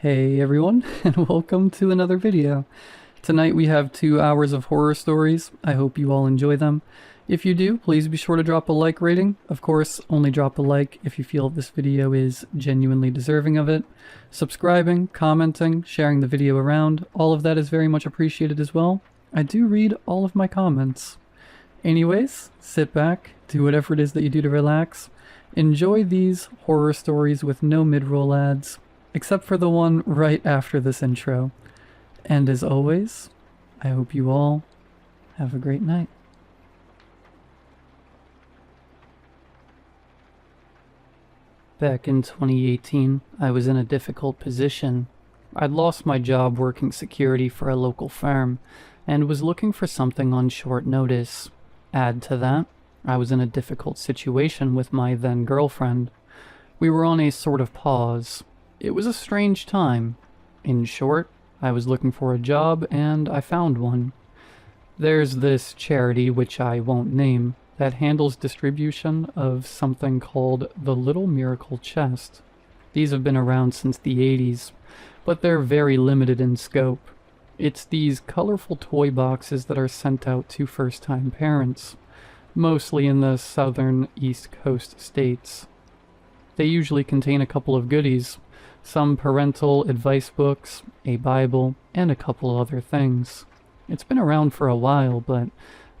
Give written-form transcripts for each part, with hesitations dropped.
Hey everyone, and welcome to another video. Tonight we have 2 hours of horror stories. I hope you all enjoy them. If you do, please be sure to drop a like rating. Of course, only drop a like if you feel this video is genuinely deserving of it. Subscribing, commenting, sharing the video around, all of that is very much appreciated as well. I do read all of my comments. Anyways, sit back, do whatever it is that you do to relax. Enjoy these horror stories with no mid-roll ads, except for the one right after this intro. And as always, I hope you all have a great night. Back in 2018, I was in a difficult position. I'd lost my job working security for a local firm, and was looking for something on short notice. Add to that, I was in a difficult situation with my then girlfriend. We were on a sort of pause. It was a strange time. In short, I was looking for a job, and I found one. There's this charity, which I won't name, that handles distribution of something called the Little Miracle Chest. These have been around since the 80s, but they're very limited in scope. It's these colorful toy boxes that are sent out to first-time parents, mostly in the southern East Coast states. They usually contain a couple of goodies, some parental advice books, a Bible, and a couple other things. It's been around for a while, but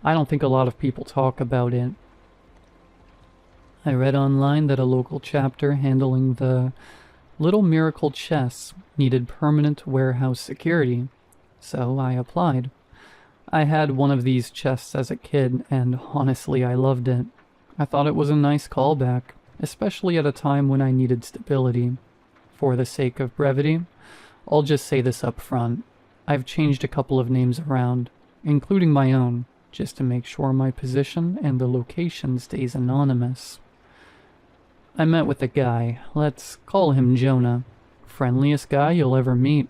I don't think a lot of people talk about it. I read online that a local chapter handling the Little Miracle Chests needed permanent warehouse security, so I applied. I had one of these chests as a kid, and honestly I loved it. I thought it was a nice callback, especially at a time when I needed stability. For the sake of brevity, I'll just say this up front. I've changed a couple of names around, including my own, just to make sure my position and the location stays anonymous. I met with a guy, let's call him Jonah. Friendliest guy you'll ever meet.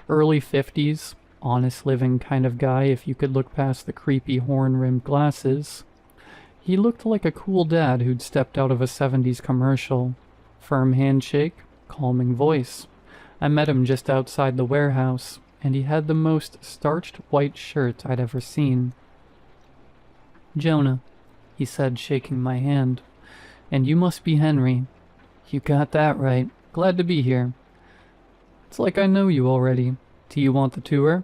Early 50s, honest living kind of guy if you could look past the creepy horn-rimmed glasses. He looked like a cool dad who'd stepped out of a 70s commercial. Firm handshake, calming voice. I met him just outside the warehouse, and he had the most starched white shirt I'd ever seen. "Jonah," he said, shaking my hand. "And you must be Henry." "You got that right. Glad to be here." "It's like I know you already. Do you want the tour?"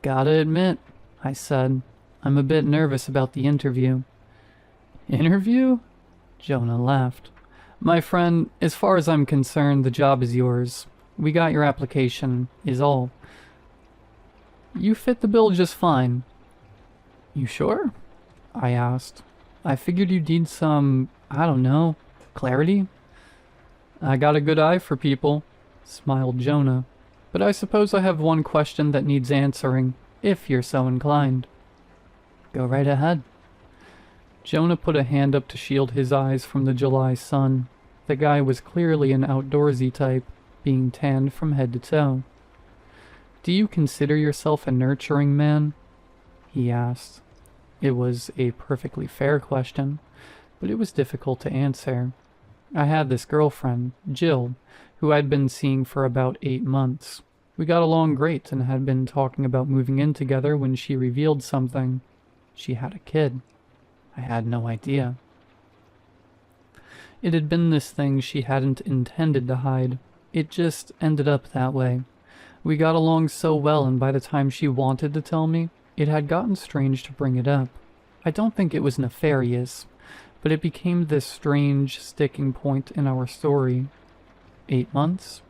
"Gotta admit," I said, "I'm a bit nervous about the interview." "Interview?" Jonah laughed. "My friend, as far as I'm concerned, the job is yours. We got your application, is all. You fit the bill just fine." "You sure?" I asked. "I figured you'd need some, I don't know, clarity." "I got a good eye for people," smiled Jonah. "But I suppose I have one question that needs answering, if you're so inclined." "Go right ahead." Jonah put a hand up to shield his eyes from the July sun. The guy was clearly an outdoorsy type, being tanned from head to toe. "Do you consider yourself a nurturing man?" he asked. It was a perfectly fair question, but it was difficult to answer. I had this girlfriend, Jill, who I'd been seeing for about 8 months. We got along great and had been talking about moving in together when she revealed something. She had a kid. I had no idea. It had been this thing she hadn't intended to hide. It just ended up that way. We got along so well, and by the time she wanted to tell me, it had gotten strange to bring it up. I don't think it was nefarious, but it became this strange sticking point in our story. 8 months,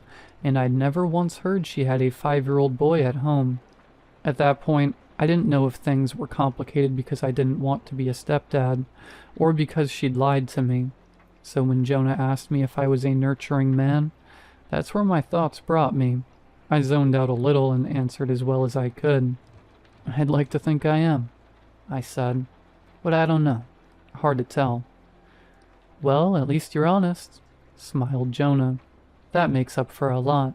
and I'd never once heard she had a 5-year-old boy at home. At that point, I didn't know if things were complicated because I didn't want to be a stepdad, or because she'd lied to me. So when Jonah asked me if I was a nurturing man, that's where my thoughts brought me. I zoned out a little and answered as well as I could. "I'd like to think I am," I said, "but I don't know. Hard to tell." "Well, at least you're honest," smiled Jonah. "That makes up for a lot."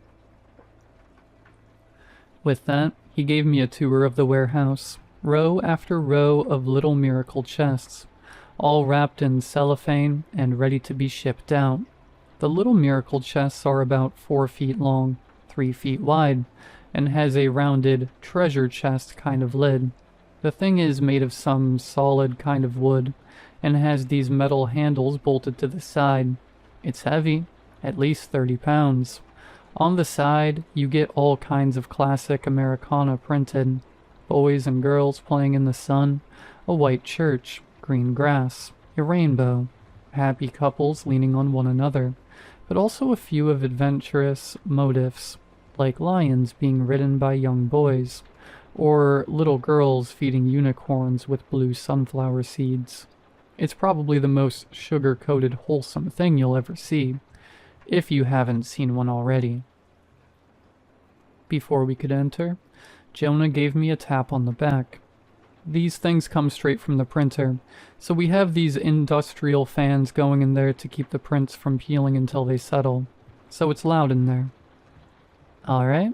With that, he gave me a tour of the warehouse, row after row of Little Miracle chests, all wrapped in cellophane and ready to be shipped out. The Little Miracle chests are about 4 feet long, 3 feet wide and has a rounded treasure chest kind of lid. The thing is made of some solid kind of wood and has these metal handles bolted to the side. It's heavy, at least 30 pounds. On the side, you get all kinds of classic Americana printed. Boys and girls playing in the sun, a white church, green grass, a rainbow, happy couples leaning on one another, but also a few of adventurous motifs, like lions being ridden by young boys, or little girls feeding unicorns with blue sunflower seeds. It's probably the most sugar-coated wholesome thing you'll ever see, if you haven't seen one already. Before we could enter, Jonah gave me a tap on the back. These things come straight from the printer, so we have these industrial fans going in there to keep the prints from peeling until they settle, so it's loud in there. Alright.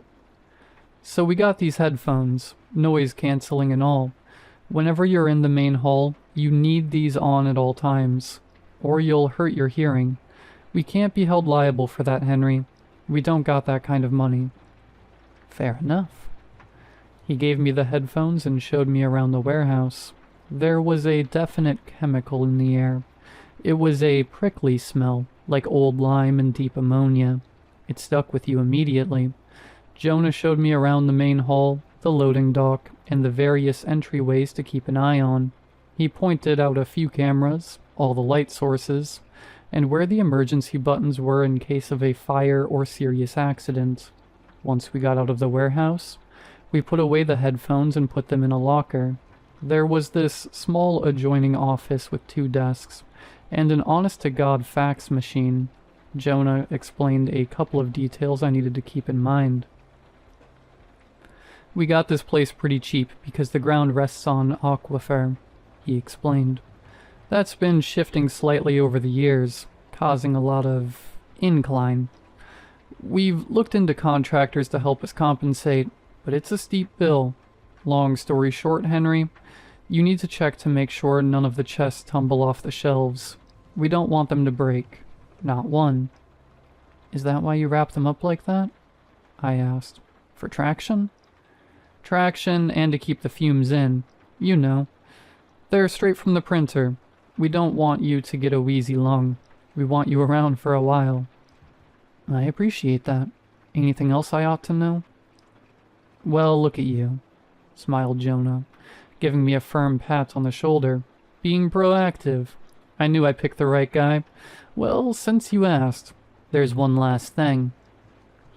So we got these headphones, noise cancelling and all. Whenever you're in the main hall, you need these on at all times, or you'll hurt your hearing. We can't be held liable for that, Henry. We don't got that kind of money. Fair enough. He gave me the headphones and showed me around the warehouse. There was a definite chemical in the air. It was a prickly smell, like old lime and deep ammonia. It stuck with you immediately. Jonah showed me around the main hall, the loading dock, and the various entryways to keep an eye on. He pointed out a few cameras, all the light sources, and where the emergency buttons were in case of a fire or serious accident. Once we got out of the warehouse, we put away the headphones and put them in a locker. There was this small adjoining office with 2 desks, and an honest-to-God fax machine. Jonah explained a couple of details I needed to keep in mind. We got this place pretty cheap because the ground rests on aquifer, he explained. That's been shifting slightly over the years, causing a lot of incline. We've looked into contractors to help us compensate, but it's a steep bill. Long story short, Henry, you need to check to make sure none of the chests tumble off the shelves. We don't want them to break. Not one. Is that why you wrap them up like that? I asked. For traction? Traction and to keep the fumes in. You know. They're straight from the printer. We don't want you to get a wheezy lung. We want you around for a while. I appreciate that. Anything else I ought to know? Well, look at you, smiled Jonah, giving me a firm pat on the shoulder. Being proactive. I knew I picked the right guy. Well, since you asked, there's one last thing.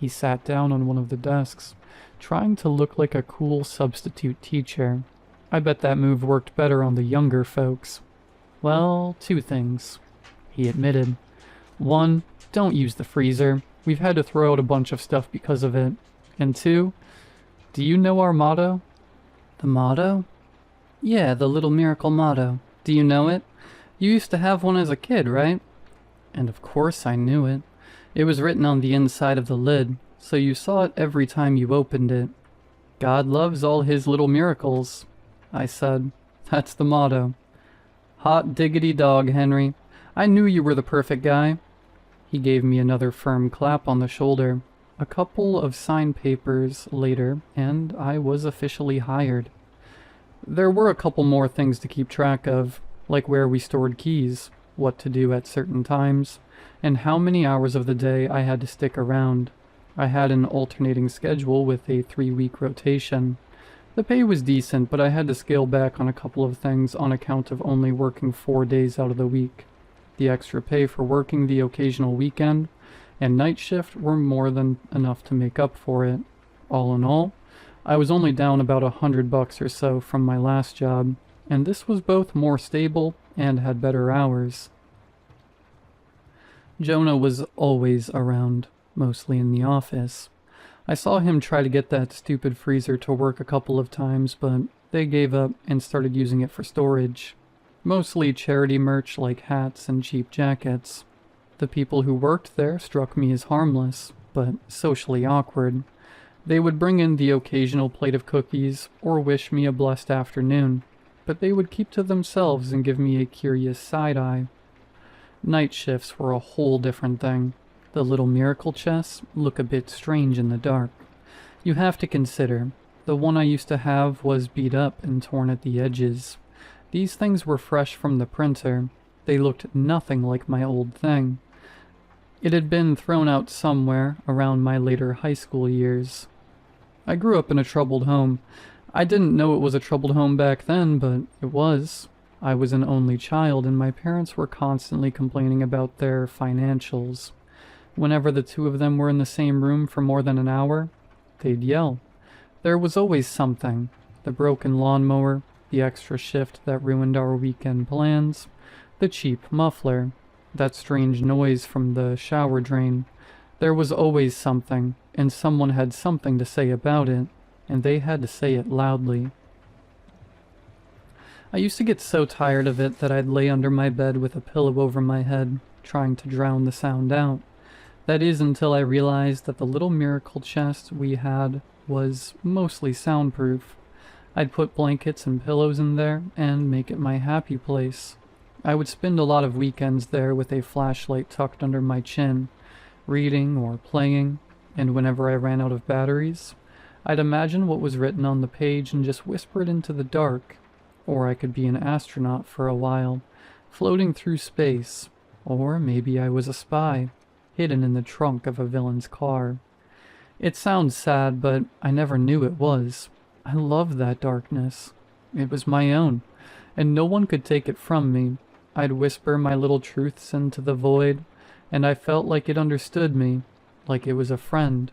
He sat down on one of the desks, trying to look like a cool substitute teacher. I bet that move worked better on the younger folks. Well, 2 things, he admitted. 1, don't use the freezer. We've had to throw out a bunch of stuff because of it. And 2, do you know our motto? The motto? Yeah, the little miracle motto. Do you know it? You used to have one as a kid, right? And of course I knew it. It was written on the inside of the lid, so you saw it every time you opened it. God loves all his little miracles, I said. That's the motto. Hot diggity dog, Henry. I knew you were the perfect guy. He gave me another firm clap on the shoulder. A couple of signed papers later, and I was officially hired. There were a couple more things to keep track of, like where we stored keys, what to do at certain times, and how many hours of the day I had to stick around. I had an alternating schedule with a 3-week rotation. The pay was decent, but I had to scale back on a couple of things on account of only working 4 days out of the week. The extra pay for working the occasional weekend and night shift were more than enough to make up for it. All in all, I was only down about $100 or so from my last job, and this was both more stable and had better hours. Jonah was always around, mostly in the office. I saw him try to get that stupid freezer to work a couple of times, but they gave up and started using it for storage. Mostly charity merch like hats and cheap jackets. The people who worked there struck me as harmless, but socially awkward. They would bring in the occasional plate of cookies or wish me a blessed afternoon, but they would keep to themselves and give me a curious side eye. Night shifts were a whole different thing. The little miracle chests look a bit strange in the dark. You have to consider, the one I used to have was beat up and torn at the edges. These things were fresh from the printer. They looked nothing like my old thing. It had been thrown out somewhere around my later high school years. I grew up in a troubled home. I didn't know it was a troubled home back then, but it was. I was an only child, and my parents were constantly complaining about their financials. Whenever the two of them were in the same room for more than an hour, they'd yell. There was always something. The broken lawnmower, the extra shift that ruined our weekend plans, the cheap muffler, that strange noise from the shower drain. There was always something, and someone had something to say about it, and they had to say it loudly. I used to get so tired of it that I'd lay under my bed with a pillow over my head, trying to drown the sound out. That is until I realized that the little miracle chest we had was mostly soundproof. I'd put blankets and pillows in there and make it my happy place. I would spend a lot of weekends there with a flashlight tucked under my chin, reading or playing, and whenever I ran out of batteries, I'd imagine what was written on the page and just whisper it into the dark. Or I could be an astronaut for a while, floating through space, or maybe I was a spy, hidden in the trunk of a villain's car. It sounds sad, but I never knew it was. I loved that darkness. It was my own, and no one could take it from me. I'd whisper my little truths into the void, and I felt like it understood me, like it was a friend.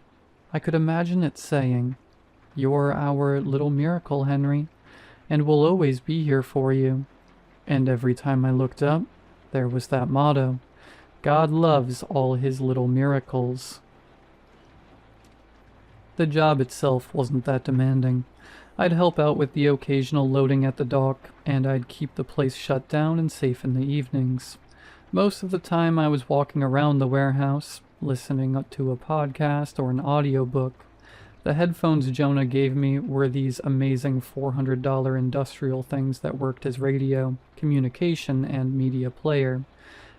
I could imagine it saying, "You're our little miracle, Henry, and we'll always be here for you." And every time I looked up, there was that motto, "God loves all his little miracles." The job itself wasn't that demanding. I'd help out with the occasional loading at the dock, and I'd keep the place shut down and safe in the evenings. Most of the time I was walking around the warehouse, listening to a podcast or an audiobook. The headphones Jonah gave me were these amazing $400 industrial things that worked as radio, communication, and media player,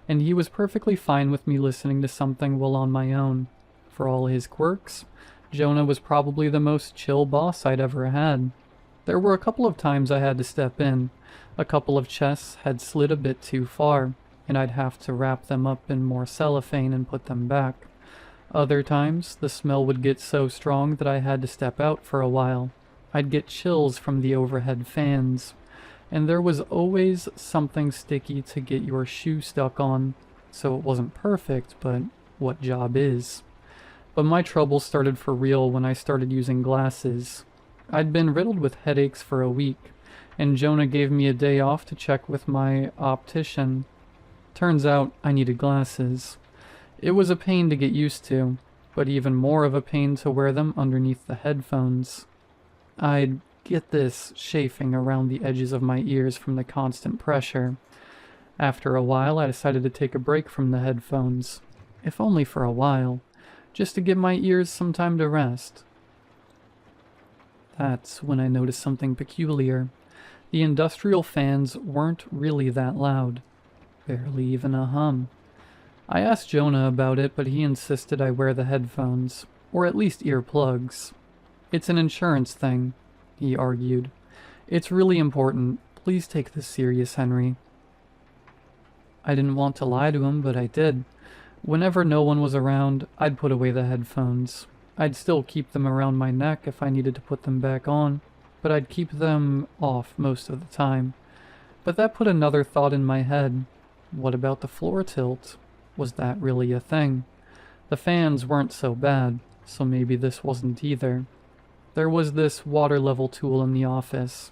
and he was perfectly fine with me listening to something while on my own. For all his quirks, Jonah was probably the most chill boss I'd ever had. There were a couple of times I had to step in. A couple of chests had slid a bit too far, and I'd have to wrap them up in more cellophane and put them back. Other times, the smell would get so strong that I had to step out for a while. I'd get chills from the overhead fans, and there was always something sticky to get your shoe stuck on, so it wasn't perfect, but what job is? But my trouble started for real when I started using glasses. I'd been riddled with headaches for a week, and Jonah gave me a day off to check with my optician. Turns out I needed glasses. It was a pain to get used to, but even more of a pain to wear them underneath the headphones. I'd get this chafing around the edges of my ears from the constant pressure. After a while, I decided to take a break from the headphones, if only for a while, just to give my ears some time to rest. That's when I noticed something peculiar. The industrial fans weren't really that loud, barely even a hum. I asked Jonah about it, but he insisted I wear the headphones, or at least earplugs. "It's an insurance thing," he argued. "It's really important. Please take this serious, Henry." I didn't want to lie to him, but I did. Whenever no one was around, I'd put away the headphones. I'd still keep them around my neck if I needed to put them back on, but I'd keep them off most of the time. But that put another thought in my head. What about the floor tilt? Was that really a thing? The fans weren't so bad, so maybe this wasn't either. There was this water level tool in the office.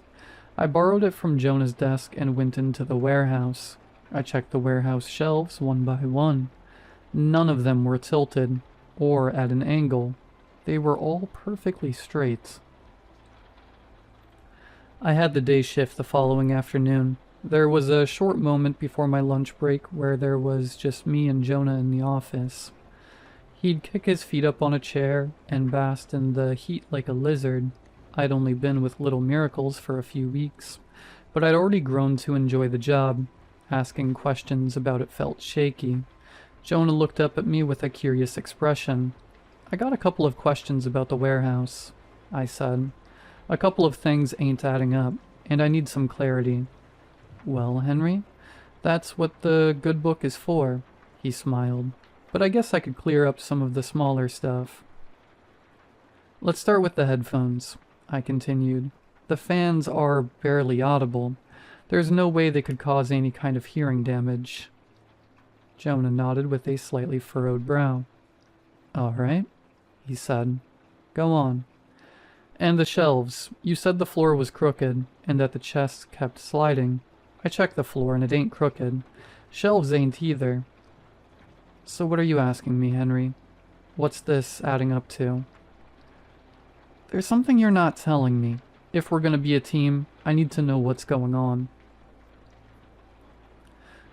I borrowed it from Jonah's desk and went into the warehouse. I checked the warehouse shelves one by one. None of them were tilted, or at an angle. They were all perfectly straight. I had the day shift the following afternoon. There was a short moment before my lunch break where there was just me and Jonah in the office. He'd kick his feet up on a chair and bask in the heat like a lizard. I'd only been with Little Miracles for a few weeks, but I'd already grown to enjoy the job. Asking questions about it felt shaky. Jonah looked up at me with a curious expression. I got a couple of questions about the warehouse, I said. A couple of things ain't adding up, and I need some clarity. Well, Henry, that's what the good book is for, he smiled. But I guess I could clear up some of the smaller stuff. Let's start with the headphones, I continued. The fans are barely audible. There's no way they could cause any kind of hearing damage. Jonah nodded with a slightly furrowed brow. All right, he said. Go on. And the shelves. You said the floor was crooked, and that the chests kept sliding. I checked the floor, and it ain't crooked. Shelves ain't either. So what are you asking me, Henry? What's this adding up to? There's something you're not telling me. If we're gonna be a team, I need to know what's going on.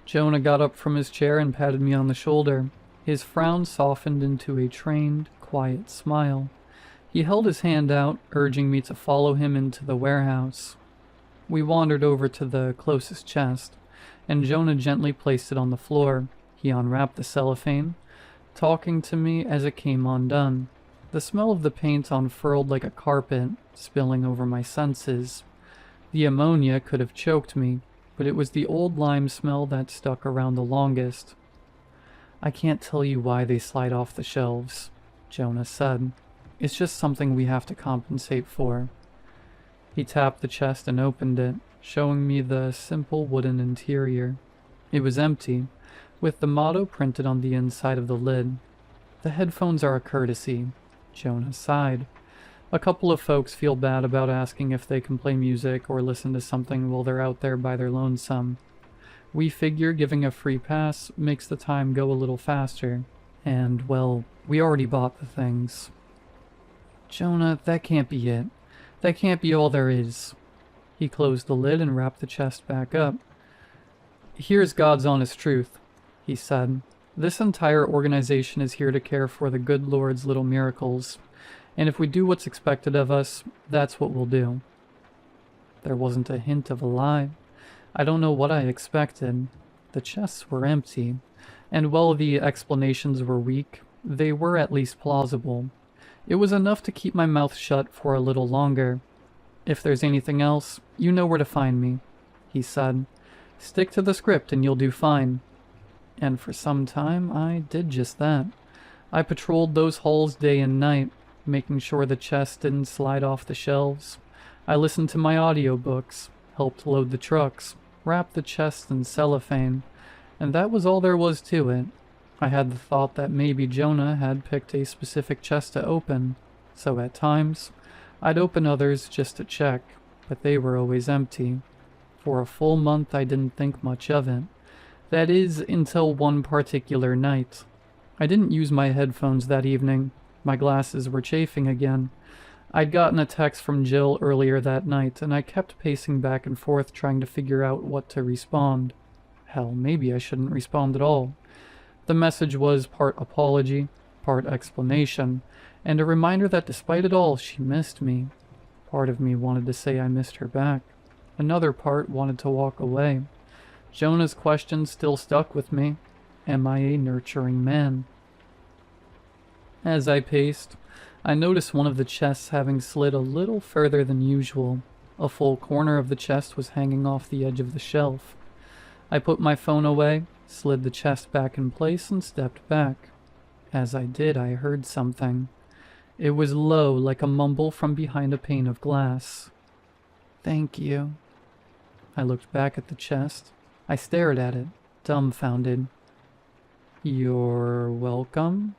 Jonah got up from his chair and patted me on the shoulder. His frown softened into a trained, quiet smile. He held his hand out, urging me to follow him into the warehouse. We wandered over to the closest chest, and Jonah gently placed it on the floor. He unwrapped the cellophane, talking to me as it came undone. The smell of the paint unfurled like a carpet, spilling over my senses. The ammonia could have choked me, but it was the old lime smell that stuck around the longest. I can't tell you why they slide off the shelves, Jonah said. It's just something we have to compensate for. He tapped the chest and opened it, showing me the simple wooden interior. It was empty, with the motto printed on the inside of the lid. The headphones are a courtesy, Jonah sighed. A couple of folks feel bad about asking if they can play music or listen to something while they're out there by their lonesome. We figure giving a free pass makes the time go a little faster. And, well, we already bought the things. Jonah, that can't be it. That can't be all there is. He closed the lid and wrapped the chest back up. Here's God's honest truth, he said. This entire organization is here to care for the good Lord's little miracles. And if we do what's expected of us, that's what we'll do. There wasn't a hint of a lie. I don't know what I expected. The chests were empty, and while the explanations were weak, they were at least plausible. It was enough to keep my mouth shut for a little longer. If there's anything else, you know where to find me, he said. Stick to the script and you'll do fine. And for some time, I did just that. I patrolled those halls day and night, making sure the chests didn't slide off the shelves. I listened to my audiobooks, helped load the trucks, wrapped the chests in cellophane, and that was all there was to it. I had the thought that maybe Jonah had picked a specific chest to open, so at times, I'd open others just to check, but they were always empty. For a full month I didn't think much of it. That is, until one particular night. I didn't use my headphones that evening. My glasses were chafing again. I'd gotten a text from Jill earlier that night, and I kept pacing back and forth trying to figure out what to respond. Hell, maybe I shouldn't respond at all. The message was part apology, part explanation, and a reminder that despite it all, she missed me. Part of me wanted to say I missed her back. Another part wanted to walk away. Jonah's question still stuck with me. Am I a nurturing man? As I paced, I noticed one of the chests having slid a little further than usual. A full corner of the chest was hanging off the edge of the shelf. I put my phone away, slid the chest back in place, and stepped back. As I did, I heard something. It was low, like a mumble from behind a pane of glass. Thank you. I looked back at the chest. I stared at it, dumbfounded. You're welcome?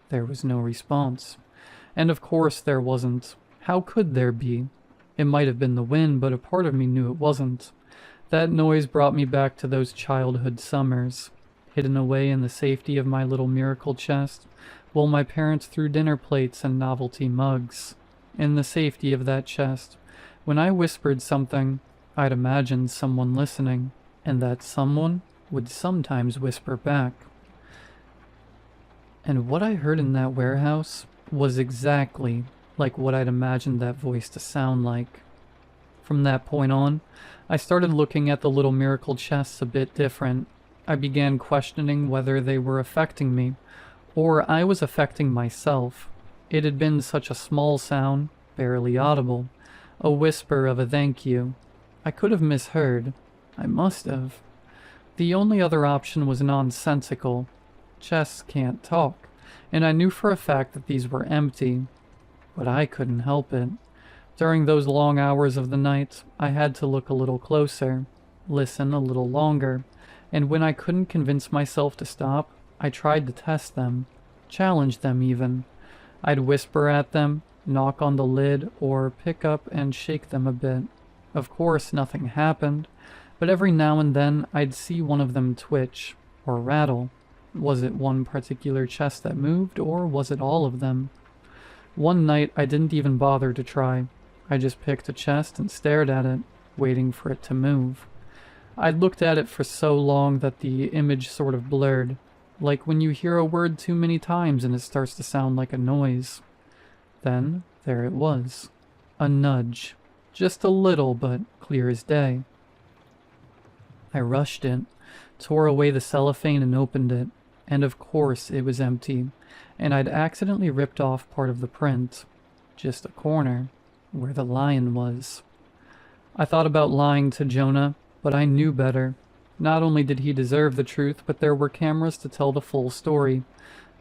There was no response. And of course there wasn't. How could there be? It might have been the wind, but a part of me knew it wasn't. That noise brought me back to those childhood summers, hidden away in the safety of my little miracle chest, while my parents threw dinner plates and novelty mugs. In the safety of that chest, when I whispered something, I'd imagined someone listening, and that someone would sometimes whisper back. And what I heard in that warehouse was exactly like what I'd imagined that voice to sound like. From that point on, I started looking at the little miracle chests a bit different. I began questioning whether they were affecting me, or I was affecting myself. It had been such a small sound, barely audible, a whisper of a thank you. I could have misheard. I must have. The only other option was nonsensical. Chests can't talk, and I knew for a fact that these were empty. But I couldn't help it. During those long hours of the night, I had to look a little closer, listen a little longer, and when I couldn't convince myself to stop, I tried to test them, challenge them even. I'd whisper at them, knock on the lid, or pick up and shake them a bit. Of course, nothing happened, but every now and then I'd see one of them twitch, or rattle. Was it one particular chest that moved, or was it all of them? One night I didn't even bother to try. I just picked a chest and stared at it, waiting for it to move. I'd looked at it for so long that the image sort of blurred, like when you hear a word too many times and it starts to sound like a noise. Then, there it was. A nudge. Just a little, but clear as day. I rushed it, tore away the cellophane and opened it, and of course it was empty, and I'd accidentally ripped off part of the print. Just a corner, where the lion was. I thought about lying to Jonah, but I knew better. Not only did he deserve the truth, but there were cameras to tell the full story.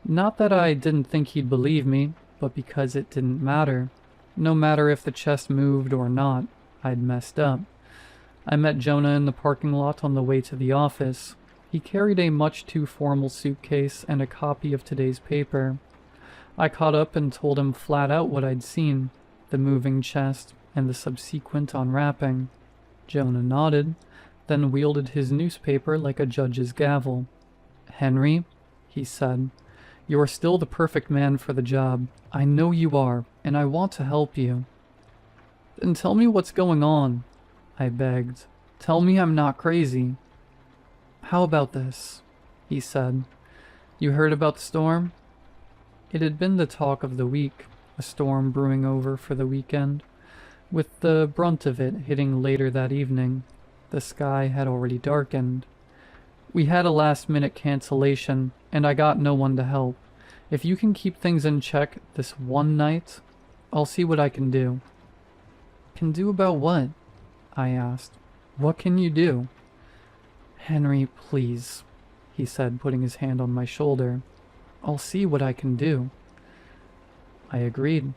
Not that I didn't think he'd believe me, but because it didn't matter. No matter if the chest moved or not, I'd messed up. I met Jonah in the parking lot on the way to the office. He carried a much too formal suitcase and a copy of today's paper. I caught up and told him flat out what I'd seen, the moving chest and the subsequent unwrapping. Jonah nodded, then wielded his newspaper like a judge's gavel. "Henry," he said, "you're still the perfect man for the job. I know you are, and I want to help you." "Then tell me what's going on," I begged. "Tell me I'm not crazy." "How about this?" he said. "You heard about the storm?" It had been the talk of the week, a storm brewing over for the weekend, with the brunt of it hitting later that evening. The sky had already darkened. We had a last-minute cancellation, and I got no one to help. If you can keep things in check this one night, I'll see what I can do. "Can do about what?" I asked. "What can you do?" "Henry, please," he said, putting his hand on my shoulder. "I'll see what I can do." I agreed.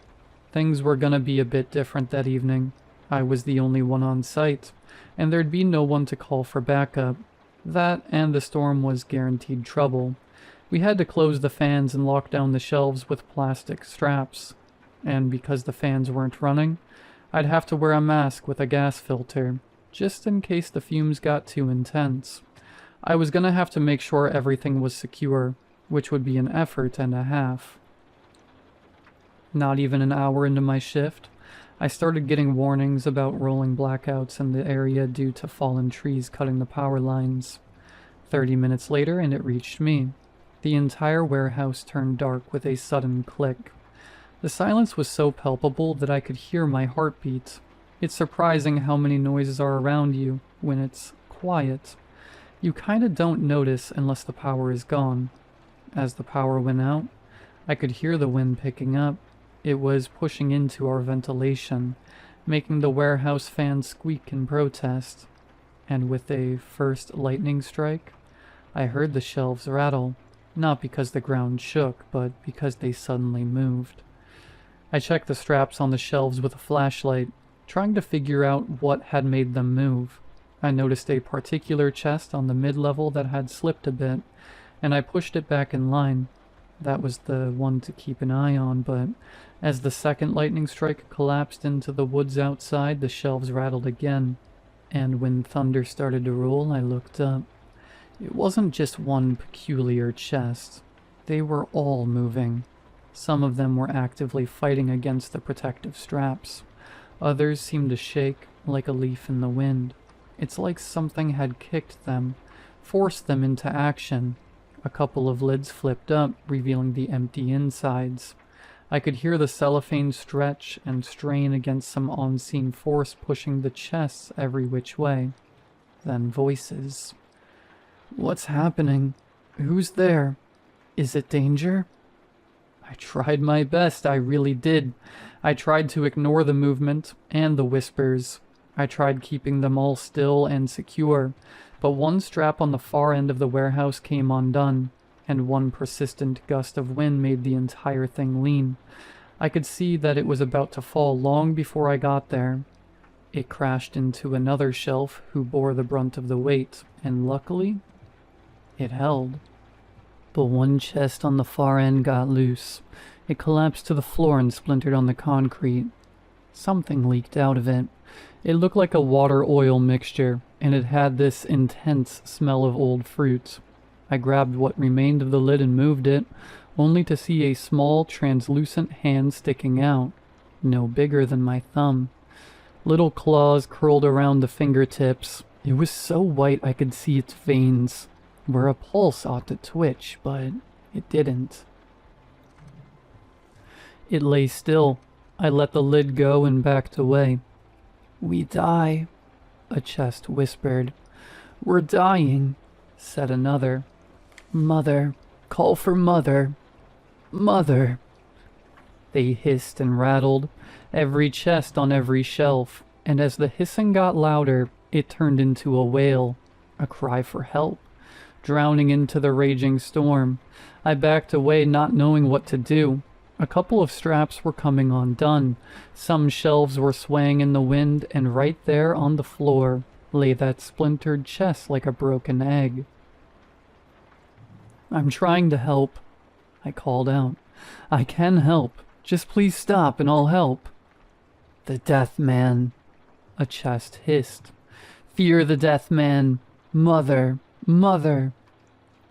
Things were gonna be a bit different that evening. I was the only one on site, and there'd be no one to call for backup. That and the storm was guaranteed trouble. We had to close the fans and lock down the shelves with plastic straps. And because the fans weren't running, I'd have to wear a mask with a gas filter, just in case the fumes got too intense. I was gonna have to make sure everything was secure, which would be an effort and a half. Not even an hour into my shift, I started getting warnings about rolling blackouts in the area due to fallen trees cutting the power lines. 30 minutes later, and it reached me. The entire warehouse turned dark with a sudden click. The silence was so palpable that I could hear my heartbeat. It's surprising how many noises are around you when it's quiet. You kinda don't notice unless the power is gone. As the power went out, I could hear the wind picking up. It was pushing into our ventilation, making the warehouse fans squeak in protest. And with a first lightning strike, I heard the shelves rattle, not because the ground shook, but because they suddenly moved. I checked the straps on the shelves with a flashlight, trying to figure out what had made them move. I noticed a particular chest on the mid-level that had slipped a bit, and I pushed it back in line. That was the one to keep an eye on, but as the second lightning strike collapsed into the woods outside, the shelves rattled again, and when thunder started to roll, I looked up. It wasn't just one peculiar chest. They were all moving. Some of them were actively fighting against the protective straps. Others seemed to shake like a leaf in the wind. It's like something had kicked them, forced them into action. A couple of lids flipped up, revealing the empty insides. I could hear the cellophane stretch and strain against some unseen force pushing the chests every which way. Then voices. What's happening? Who's there? Is it danger? I tried my best, I really did. I tried to ignore the movement and the whispers. I tried keeping them all still and secure, but one strap on the far end of the warehouse came undone, and one persistent gust of wind made the entire thing lean. I could see that it was about to fall long before I got there. It crashed into another shelf who bore the brunt of the weight, and luckily, it held. But one chest on the far end got loose. It collapsed to the floor and splintered on the concrete. Something leaked out of it. It looked like a water-oil mixture, and it had this intense smell of old fruit. I grabbed what remained of the lid and moved it, only to see a small, translucent hand sticking out, no bigger than my thumb. Little claws curled around the fingertips. It was so white I could see its veins, where a pulse ought to twitch, but it didn't. It lay still. I let the lid go and backed away. "We die," a chest whispered. "We're dying," said another. "Mother, call for Mother. Mother." They hissed and rattled, every chest on every shelf, and as the hissing got louder, it turned into a wail, a cry for help, drowning into the raging storm. I backed away, not knowing what to do. A couple of straps were coming undone. Some shelves were swaying in the wind, and right there on the floor lay that splintered chest like a broken egg. "I'm trying to help," I called out. "I can help. Just please stop and I'll help." "The Death Man," a chest hissed. "Fear the Death Man. Mother, Mother."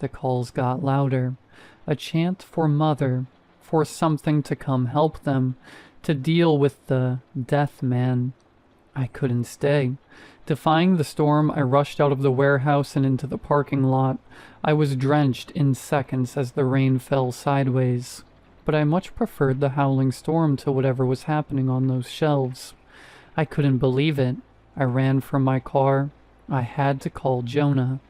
The calls got louder. A chant for Mother, for something to come help them, to deal with the Death Man. I couldn't stay. Defying the storm, I rushed out of the warehouse and into the parking lot. I was drenched in seconds as the rain fell sideways, but I much preferred the howling storm to whatever was happening on those shelves. I couldn't believe it. I ran from my car. I had to call Jonah.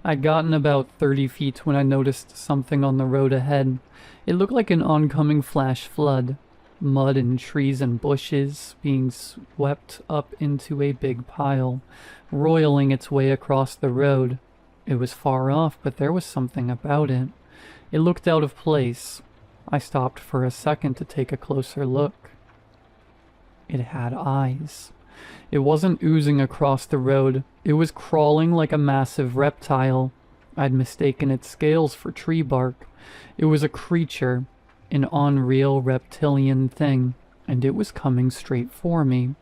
I'd gotten about 30 feet when I noticed something on the road ahead. It looked like an oncoming flash flood. Mud and trees and bushes being swept up into a big pile, roiling its way across the road. It was far off, but there was something about it. It looked out of place. I stopped for a second to take a closer look. It had eyes. It wasn't oozing across the road. It was crawling like a massive reptile. I'd mistaken its scales for tree bark. It was a creature, an unreal reptilian thing, and it was coming straight for me.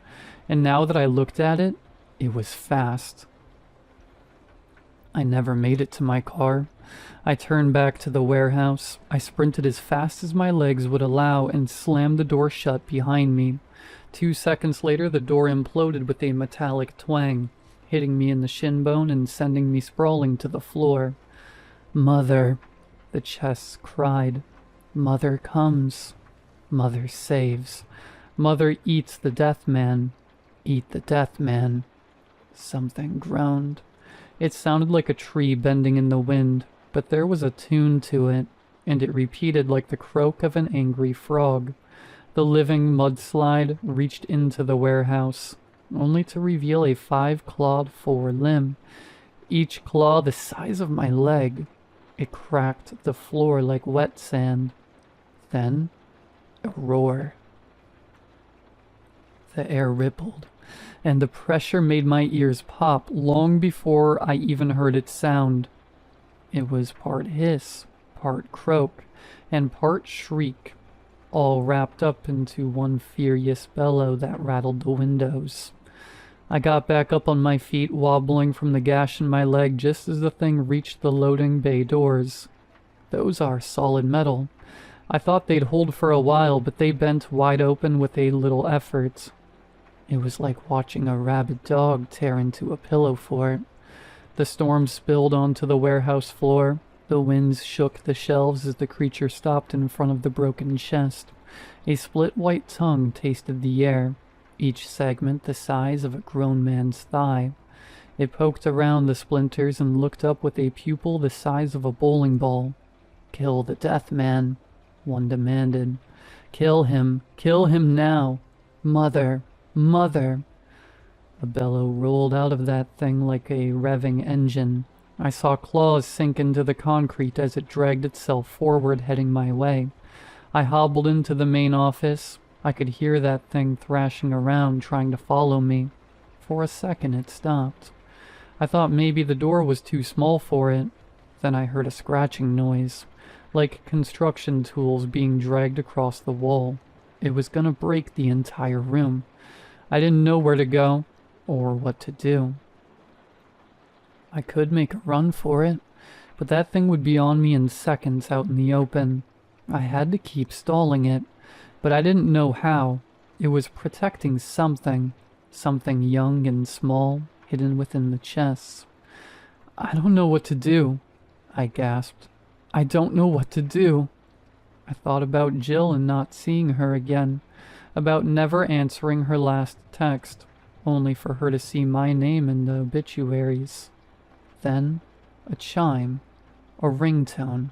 And now that I looked at it, it was fast. I never made it to my car. I turned back to the warehouse. I sprinted as fast as my legs would allow and slammed the door shut behind me. 2 seconds later, the door imploded with a metallic twang, hitting me in the shin bone and sending me sprawling to the floor. "Mother," the chest cried. "Mother comes. Mother saves. Mother eats the Death Man. Eat the Death Man." Something groaned. It sounded like a tree bending in the wind, but there was a tune to it, and it repeated like the croak of an angry frog. The living mudslide reached into the warehouse, only to reveal a 5-clawed forelimb, each claw the size of my leg. It cracked the floor like wet sand. Then, a roar. The air rippled, and the pressure made my ears pop long before I even heard its sound. It was part hiss, part croak, and part shriek, all wrapped up into one furious bellow that rattled the windows. I got back up on my feet, wobbling from the gash in my leg just as the thing reached the loading bay doors. Those are solid metal. I thought they'd hold for a while, but they bent wide open with a little effort. It was like watching a rabid dog tear into a pillow fort. The storm spilled onto the warehouse floor. The winds shook the shelves as the creature stopped in front of the broken chest. A split white tongue tasted the air, each segment the size of a grown man's thigh. It poked around the splinters and looked up with a pupil the size of a bowling ball. "Kill the death man," one demanded. Kill him now. Mother, mother." A bellow rolled out of that thing like a revving engine. I saw claws sink into the concrete as it dragged itself forward, heading my way. I hobbled into the main office. I could hear that thing thrashing around, trying to follow me. For a second it stopped. I thought maybe the door was too small for it. Then I heard a scratching noise, like construction tools being dragged across the wall. It was gonna break the entire room. I didn't know where to go, or what to do. I could make a run for it, but that thing would be on me in seconds out in the open. I had to keep stalling it, but I didn't know how. It was protecting something young and small, hidden within the chests. "I don't know what to do," I gasped. "I don't know what to do." I thought about Jill and not seeing her again, about never answering her last text, only for her to see my name in the obituaries. Then, a chime, a ringtone.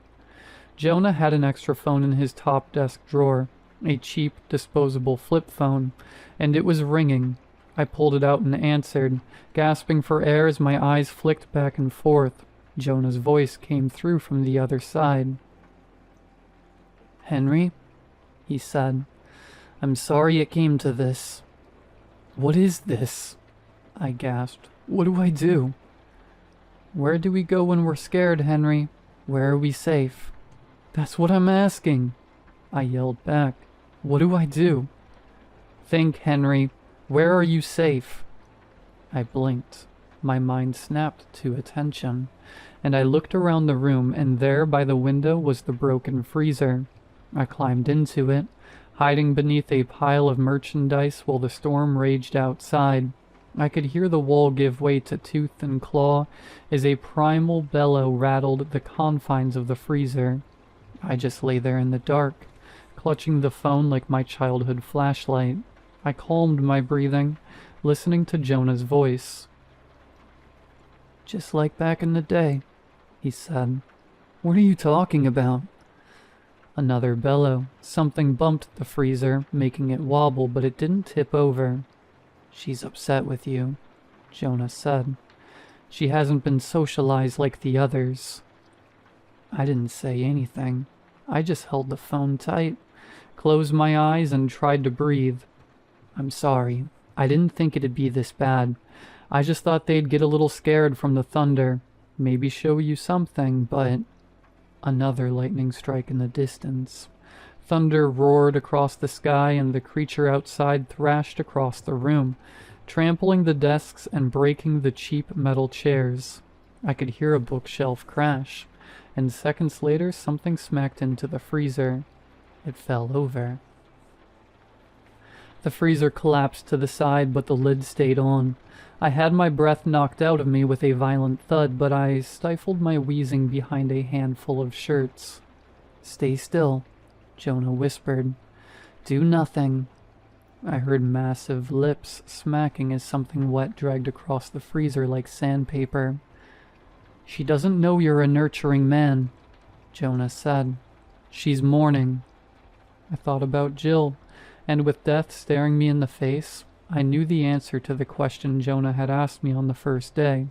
Jonah had an extra phone in his top desk drawer, a cheap, disposable flip phone, and it was ringing. I pulled it out and answered, gasping for air as my eyes flicked back and forth. Jonah's voice came through from the other side. "Henry," he said, "I'm sorry it came to this." "What is this?" I gasped. "What do I do?" "Where do we go when we're scared, Henry? Where are we safe?" "That's what I'm asking," I yelled back. "What do I do?" "Think, Henry. Where are you safe?" I blinked. My mind snapped to attention, and I looked around the room, and there by the window was the broken freezer. I climbed into it, hiding beneath a pile of merchandise while the storm raged outside. I could hear the wall give way to tooth and claw as a primal bellow rattled the confines of the freezer. I just lay there in the dark, clutching the phone like my childhood flashlight. I calmed my breathing, listening to Jonah's voice. "Just like back in the day," he said. "What are you talking about?" Another bellow. Something bumped the freezer, making it wobble, but it didn't tip over. "She's upset with you," Jonah said. "She hasn't been socialized like the others." I didn't say anything. I just held the phone tight, closed my eyes, and tried to breathe. "I'm sorry. I didn't think it'd be this bad. I just thought they'd get a little scared from the thunder, maybe show you something, but..." Another lightning strike in the distance. Thunder roared across the sky, and the creature outside thrashed across the room, trampling the desks and breaking the cheap metal chairs. I could hear a bookshelf crash, and seconds later something smacked into the freezer. It fell over. The freezer collapsed to the side, but the lid stayed on. I had my breath knocked out of me with a violent thud, but I stifled my wheezing behind a handful of shirts. "Stay still," Jonah whispered. "Do nothing." I heard massive lips smacking as something wet dragged across the freezer like sandpaper. "She doesn't know you're a nurturing man," Jonah said. "She's mourning." I thought about Jill, and with death staring me in the face, I knew the answer to the question Jonah had asked me on the first day.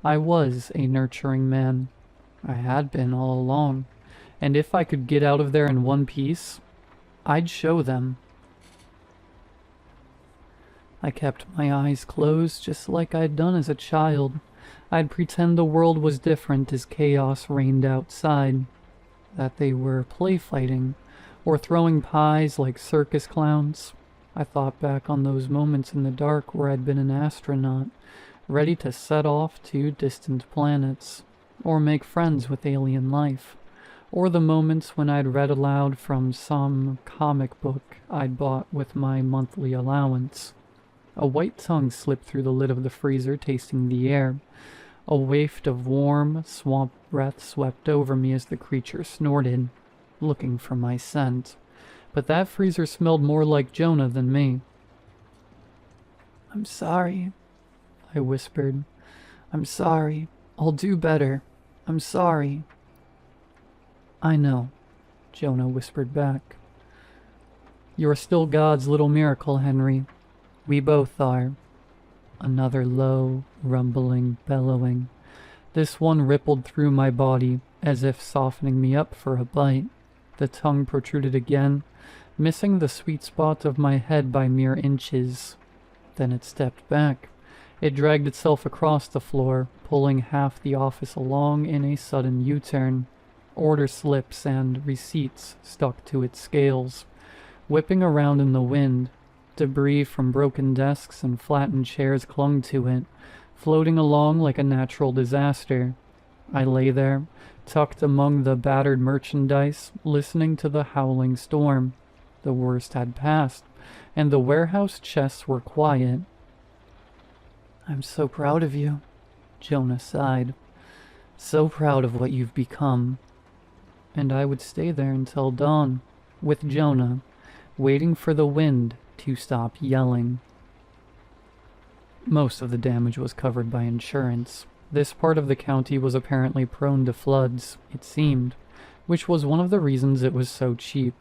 I was a nurturing man. I had been all along, and if I could get out of there in one piece, I'd show them. I kept my eyes closed just like I'd done as a child. I'd pretend the world was different as chaos reigned outside, that they were play fighting, or throwing pies like circus clowns. I thought back on those moments in the dark where I'd been an astronaut, ready to set off to distant planets, or make friends with alien life, or the moments when I'd read aloud from some comic book I'd bought with my monthly allowance. A white tongue slipped through the lid of the freezer, tasting the air. A waft of warm, swamp breath swept over me as the creature snorted, looking for my scent. But that freezer smelled more like Jonah than me. "I'm sorry," I whispered. I'm sorry. I'll do better. I'm sorry. I know, Jonah whispered back. You're still God's little miracle, Henry. We both are. Another low, rumbling, bellowing. This one rippled through my body, as if softening me up for a bite. The tongue protruded again, missing the sweet spot of my head by mere inches. Then it stepped back. It dragged itself across the floor, pulling half the office along in a sudden U-turn. Order slips and receipts stuck to its scales, whipping around in the wind. Debris from broken desks and flattened chairs clung to it, floating along like a natural disaster. I lay there, tucked among the battered merchandise, listening to the howling storm. The worst had passed, and the warehouse chests were quiet. I'm so proud of you, Jonah sighed. So proud of what you've become. And I would stay there until dawn, with Jonah, waiting for the wind to stop yelling. Most of the damage was covered by insurance. This part of the county was apparently prone to floods, it seemed, which was one of the reasons it was so cheap.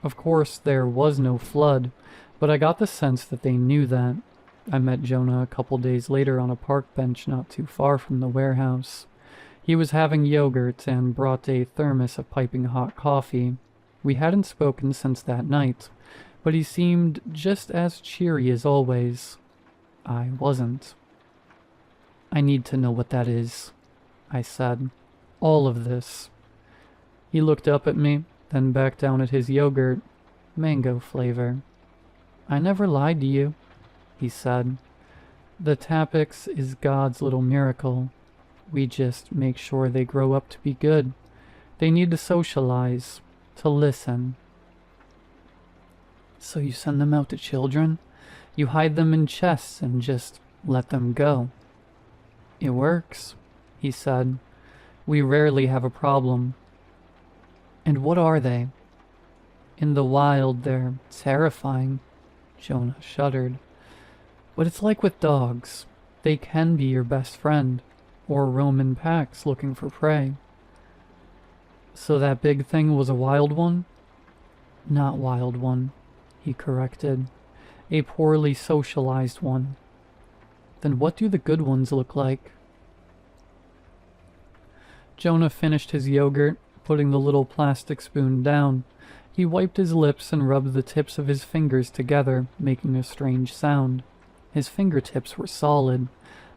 Of course, there was no flood, but I got the sense that they knew that. I met Jonah a couple days later on a park bench not too far from the warehouse. He was having yogurt and brought a thermos of piping hot coffee. We hadn't spoken since that night, but he seemed just as cheery as always. I wasn't. I need to know what that is, I said. All of this. He looked up at me, then back down at his yogurt. Mango flavor. I never lied to you, he said. The Tapix is God's little miracle. We just make sure they grow up to be good. They need to socialize, to listen. So you send them out to children? You hide them in chests and just let them go? It works, he said. We rarely have a problem. And what are they? In the wild, they're terrifying. Jonah shuddered. But it's like with dogs. They can be your best friend, or roam in packs looking for prey. So that big thing was a wild one? Not wild one, he corrected. A poorly socialized one. Then what do the good ones look like? Jonah finished his yogurt, putting the little plastic spoon down. He wiped his lips and rubbed the tips of his fingers together, making a strange sound. His fingertips were solid,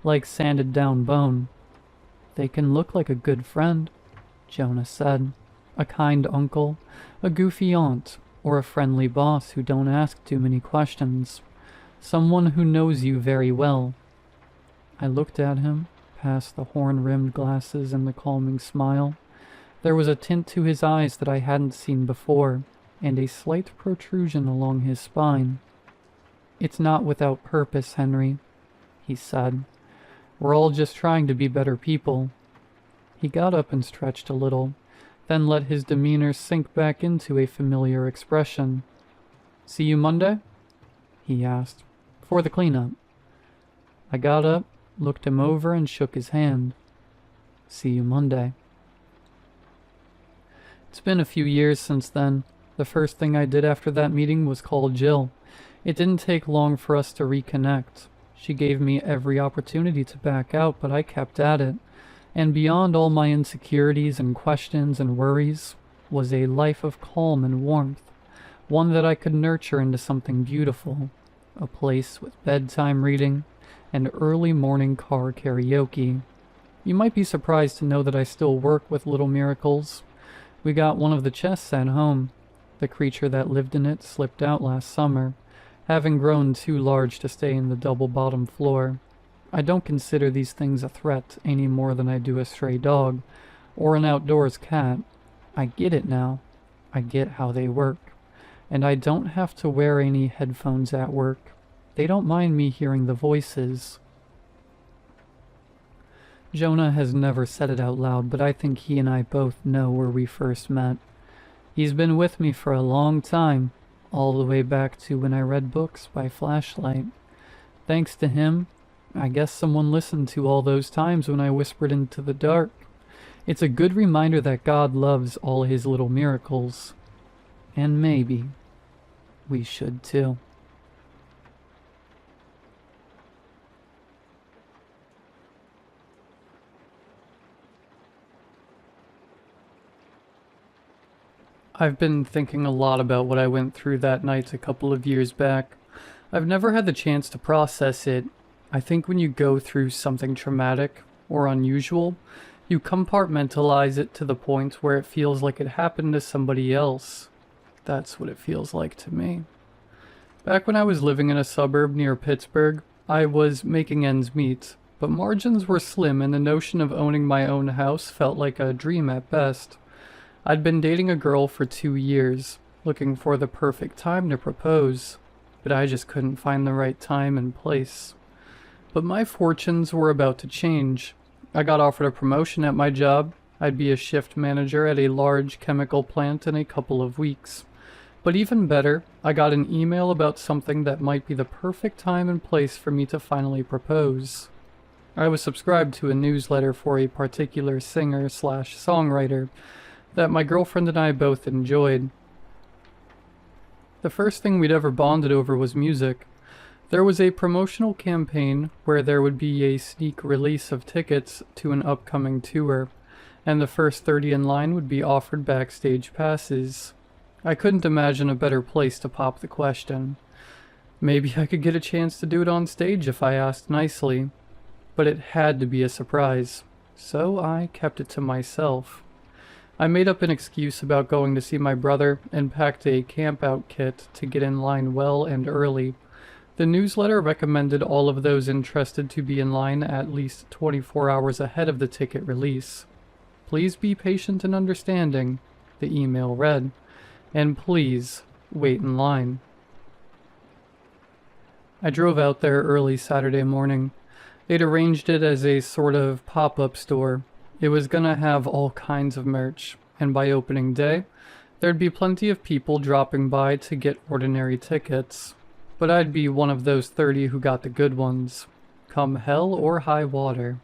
like sanded down bone. They can look like a good friend, Jonah said. A kind uncle, a goofy aunt, or a friendly boss who don't ask too many questions. Someone who knows you very well. I looked at him, past the horn-rimmed glasses and the calming smile. There was a tint to his eyes that I hadn't seen before, and a slight protrusion along his spine. It's not without purpose, Henry, he said. We're all just trying to be better people. He got up and stretched a little, then let his demeanor sink back into a familiar expression. See you Monday? He asked. For the cleanup. I got up, looked him over, and shook his hand. See you Monday. It's been a few years since then. The first thing I did after that meeting was call Jill. It didn't take long for us to reconnect. She gave me every opportunity to back out, but I kept at it. And beyond all my insecurities and questions and worries was a life of calm and warmth, one that I could nurture into something beautiful, a place with bedtime reading and early morning car karaoke. You might be surprised to know that I still work with Little Miracles. We got one of the chests at home. The creature that lived in it slipped out last summer, having grown too large to stay in the double-bottom floor. I don't consider these things a threat any more than I do a stray dog or an outdoors cat. I get it now. I get how they work. And I don't have to wear any headphones at work. They don't mind me hearing the voices. Jonah has never said it out loud, but I think he and I both know where we first met. He's been with me for a long time, all the way back to when I read books by flashlight. Thanks to him, I guess someone listened to all those times when I whispered into the dark. It's a good reminder that God loves all his little miracles. And maybe we should too. I've been thinking a lot about what I went through that night a couple of years back. I've never had the chance to process it. I think when you go through something traumatic or unusual, you compartmentalize it to the point where it feels like it happened to somebody else. That's what it feels like to me. Back when I was living in a suburb near Pittsburgh, I was making ends meet, but margins were slim and the notion of owning my own house felt like a dream at best. I'd been dating a girl for 2 years, looking for the perfect time to propose, but I just couldn't find the right time and place. But my fortunes were about to change. I got offered a promotion at my job. I'd be a shift manager at a large chemical plant in a couple of weeks. But even better, I got an email about something that might be the perfect time and place for me to finally propose. I was subscribed to a newsletter for a particular singer/songwriter that my girlfriend and I both enjoyed. The first thing we'd ever bonded over was music. There was a promotional campaign where there would be a sneak release of tickets to an upcoming tour, and the first 30 in line would be offered backstage passes. I couldn't imagine a better place to pop the question. Maybe I could get a chance to do it on stage if I asked nicely, but it had to be a surprise, so I kept it to myself. I made up an excuse about going to see my brother and packed a camp-out kit to get in line well and early. The newsletter recommended all of those interested to be in line at least 24 hours ahead of the ticket release. Please be patient and understanding, the email read, and please wait in line. I drove out there early Saturday morning. They'd arranged it as a sort of pop-up store. It was gonna have all kinds of merch, and by opening day, there'd be plenty of people dropping by to get ordinary tickets. But I'd be one of those 30 who got the good ones, come hell or high water.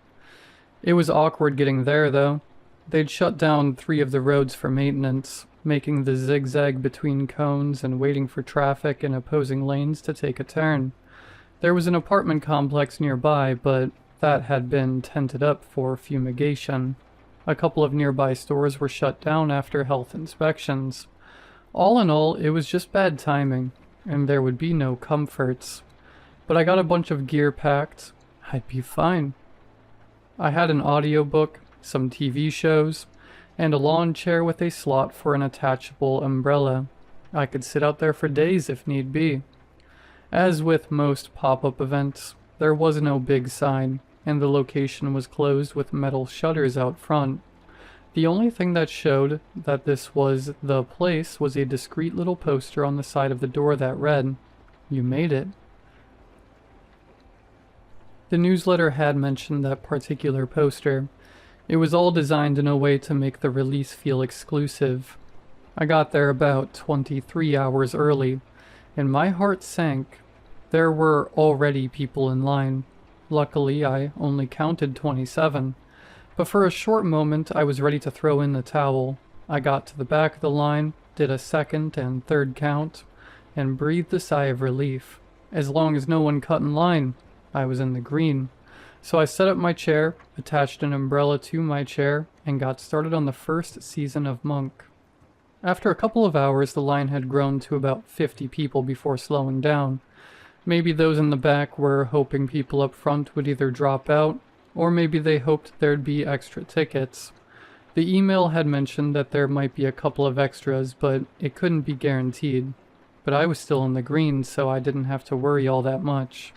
It was awkward getting there, though. They'd shut down 3 of the roads for maintenance, making the zigzag between cones and waiting for traffic in opposing lanes to take a turn. There was an apartment complex nearby, but that had been tented up for fumigation. A couple of nearby stores were shut down after health inspections. All in all, it was just bad timing, and there would be no comforts. But I got a bunch of gear packed. I'd be fine. I had an audiobook, some TV shows, and a lawn chair with a slot for an attachable umbrella. I could sit out there for days if need be. As with most pop-up events, there was no big sign, and the location was closed with metal shutters out front. The only thing that showed that this was the place was a discreet little poster on the side of the door that read, "You made it." The newsletter had mentioned that particular poster. It was all designed in a way to make the release feel exclusive. I got there about 23 hours early, and my heart sank. There were already people in line. Luckily, I only counted 27, but for a short moment I was ready to throw in the towel. I got to the back of the line, did a second and third count, and breathed a sigh of relief. As long as no one cut in line, I was in the green. So I set up my chair, attached an umbrella to my chair, and got started on the first season of Monk. After a couple of hours, the line had grown to about 50 people before slowing down. Maybe those in the back were hoping people up front would either drop out, or maybe they hoped there'd be extra tickets. The email had mentioned that there might be a couple of extras, but it couldn't be guaranteed. But I was still in the green, so I didn't have to worry all that much.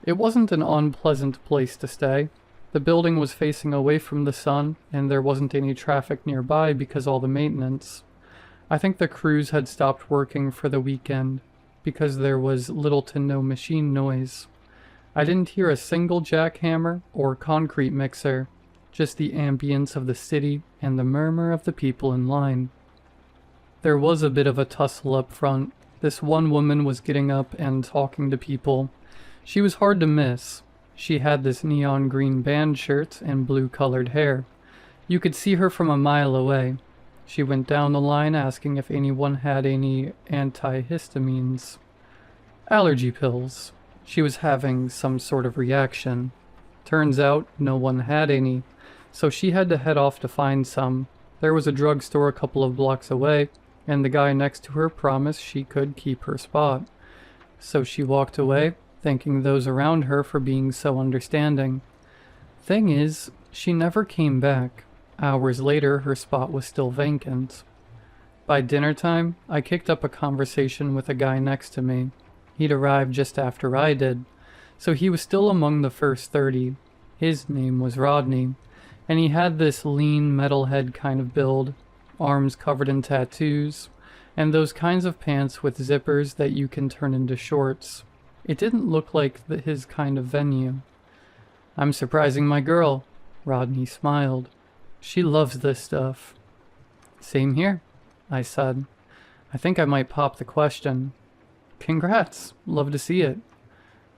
It wasn't an unpleasant place to stay. The building was facing away from the sun, and there wasn't any traffic nearby because all the maintenance. I think the crews had stopped working for the weekend, because there was little to no machine noise. I didn't hear a single jackhammer or concrete mixer, just the ambience of the city and the murmur of the people in line. There was a bit of a tussle up front. This one woman was getting up and talking to people. She was hard to miss. She had this neon green band shirt and blue-colored hair. You could see her from a mile away. She went down the line asking if anyone had any antihistamines. Allergy pills. She was having some sort of reaction. Turns out no one had any, so she had to head off to find some. There was a drugstore a couple of blocks away, and the guy next to her promised she could keep her spot. So she walked away, thanking those around her for being so understanding. Thing is, she never came back. Hours later, her spot was still vacant. By dinner time, I kicked up a conversation with a guy next to me. He'd arrived just after I did, so he was still among the first 30. His name was Rodney, and he had this lean metalhead kind of build, arms covered in tattoos, and those kinds of pants with zippers that you can turn into shorts. It didn't look like his kind of venue. "I'm surprising my girl," Rodney smiled. "She loves this stuff." "Same here," I said. I think I might pop the question. "Congrats, love to see it."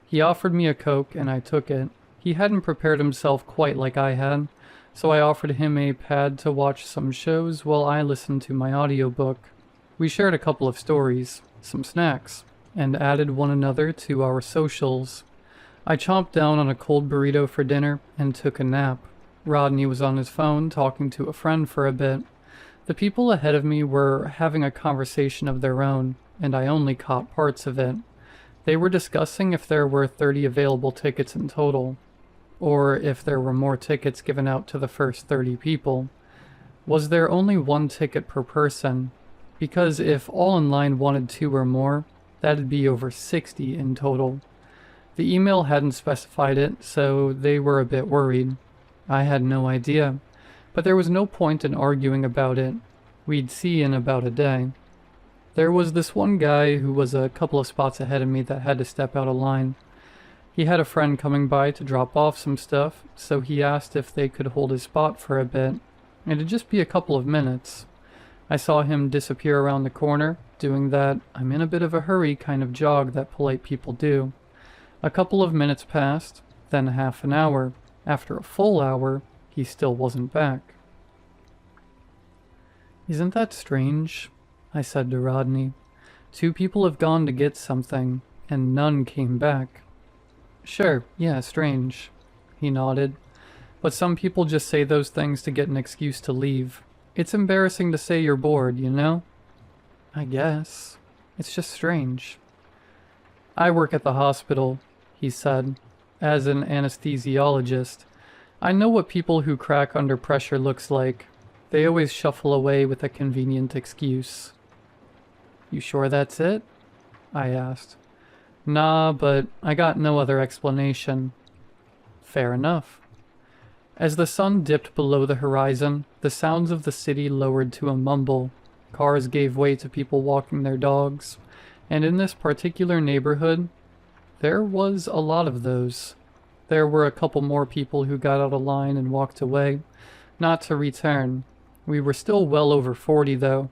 He offered me a Coke and I took it. He hadn't prepared himself quite like I had, so I offered him a pad to watch some shows while I listened to my audiobook. We shared a couple of stories, some snacks, and added one another to our socials. I chomped down on a cold burrito for dinner and took a nap. Rodney was on his phone talking to a friend for a bit. The people ahead of me were having a conversation of their own, and I only caught parts of it. They were discussing if there were 30 available tickets in total, or if there were more tickets given out to the first 30 people. Was there only one ticket per person? Because if all in line wanted 2 or more, that'd be over 60 in total. The email hadn't specified it, so they were a bit worried. I had no idea, but there was no point in arguing about it. We'd see in about a day. There was this one guy who was a couple of spots ahead of me that had to step out of line. He had a friend coming by to drop off some stuff, so he asked if they could hold his spot for a bit. It'd just be a couple of minutes. I saw him disappear around the corner, doing that "I'm in a bit of a hurry" kind of jog that polite people do. A couple of minutes passed, then half an hour. After a full hour, he still wasn't back. "Isn't that strange?" I said to Rodney. "2 people have gone to get something, and none came back." "Sure, yeah, strange," he nodded. "But some people just say those things to get an excuse to leave. It's embarrassing to say you're bored, you know?" "I guess. It's just strange." "I work at the hospital," he said. "As an anesthesiologist, I know what people who crack under pressure looks like. They always shuffle away with a convenient excuse." "You sure that's it?" I asked. "Nah, but I got no other explanation." "Fair enough." As the sun dipped below the horizon, the sounds of the city lowered to a mumble. Cars gave way to people walking their dogs, and in this particular neighborhood, there was a lot of those. There were a couple more people who got out of line and walked away, not to return. We were still well over 40 though,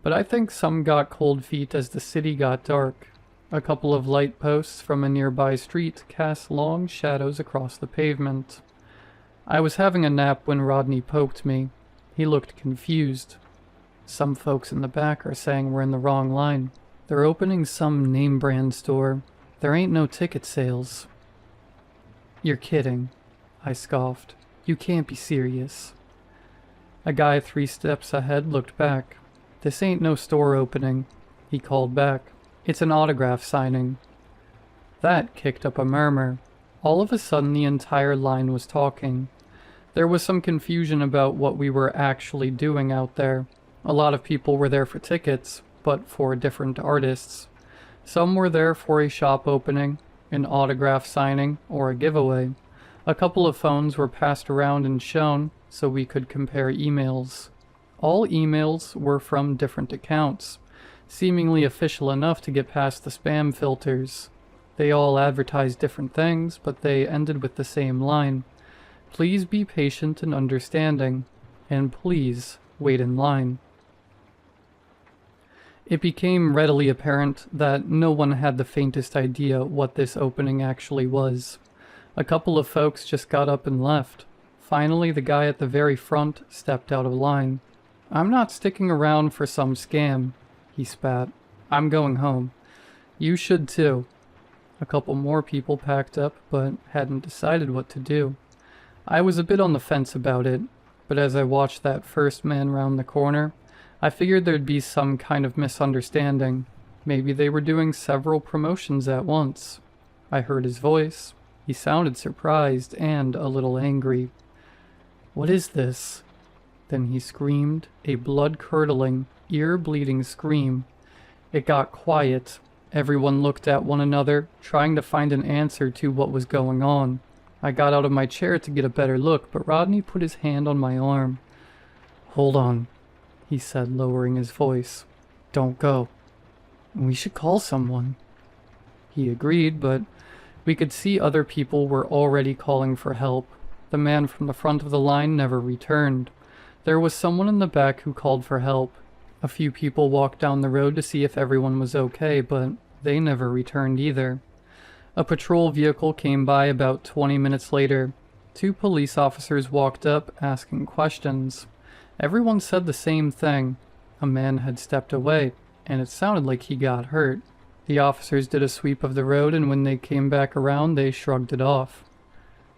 but I think some got cold feet as the city got dark. A couple of light posts from a nearby street cast long shadows across the pavement. I was having a nap when Rodney poked me. He looked confused. "Some folks in the back are saying we're in the wrong line. They're opening some name brand store. There ain't no ticket sales." "You're kidding," I scoffed. "You can't be serious." A guy 3 steps ahead looked back. "This ain't no store opening," he called back. "It's an autograph signing." That kicked up a murmur. All of a sudden the entire line was talking. There was some confusion about what we were actually doing out there. A lot of people were there for tickets, but for different artists. Some were there for a shop opening, an autograph signing, or a giveaway. A couple of phones were passed around and shown so we could compare emails. All emails were from different accounts, seemingly official enough to get past the spam filters. They all advertised different things, but they ended with the same line. "Please be patient and understanding, and please wait in line." It became readily apparent that no one had the faintest idea what this opening actually was. A couple of folks just got up and left. Finally, the guy at the very front stepped out of line. "I'm not sticking around for some scam," he spat. "I'm going home. You should too." A couple more people packed up, but hadn't decided what to do. I was a bit on the fence about it, but as I watched that first man round the corner, I figured there'd be some kind of misunderstanding. Maybe they were doing several promotions at once. I heard his voice. He sounded surprised and a little angry. "What is this?" Then he screamed, a blood-curdling, ear-bleeding scream. It got quiet. Everyone looked at one another, trying to find an answer to what was going on. I got out of my chair to get a better look, but Rodney put his hand on my arm. "Hold on," he said, lowering his voice. "Don't go. We should call someone." He agreed, but we could see other people were already calling for help. The man from the front of the line never returned. There was someone in the back who called for help. A few people walked down the road to see if everyone was okay, but they never returned either. A patrol vehicle came by about 20 minutes later. 2 police officers walked up, asking questions. Everyone said the same thing. A man had stepped away, and it sounded like he got hurt. The officers did a sweep of the road, and when they came back around, they shrugged it off.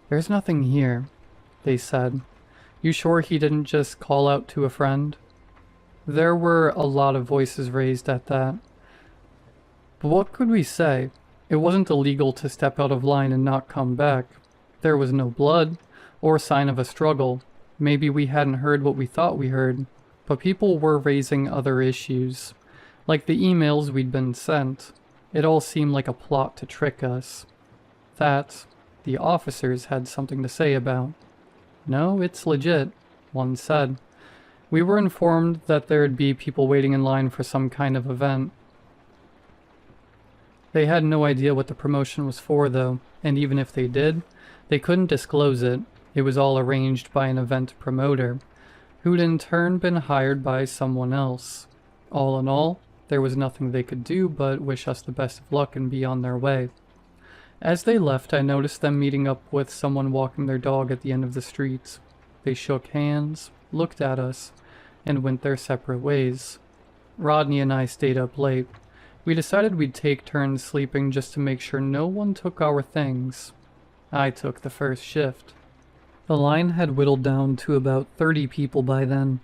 "There's nothing here," they said. "You sure he didn't just call out to a friend?" There were a lot of voices raised at that. But what could we say? It wasn't illegal to step out of line and not come back. There was no blood, or sign of a struggle. Maybe we hadn't heard what we thought we heard, but people were raising other issues. Like the emails we'd been sent. It all seemed like a plot to trick us. That, the officers had something to say about. "No, it's legit," one said. We were informed that there'd be people waiting in line for some kind of event. They had no idea what the promotion was for, though, and even if they did, they couldn't disclose it. It was all arranged by an event promoter, who'd in turn been hired by someone else. All in all, there was nothing they could do but wish us the best of luck and be on their way. As they left, I noticed them meeting up with someone walking their dog at the end of the street. They shook hands, looked at us, and went their separate ways. Rodney and I stayed up late. We decided we'd take turns sleeping just to make sure no one took our things. I took the first shift. The line had whittled down to about 30 people by then.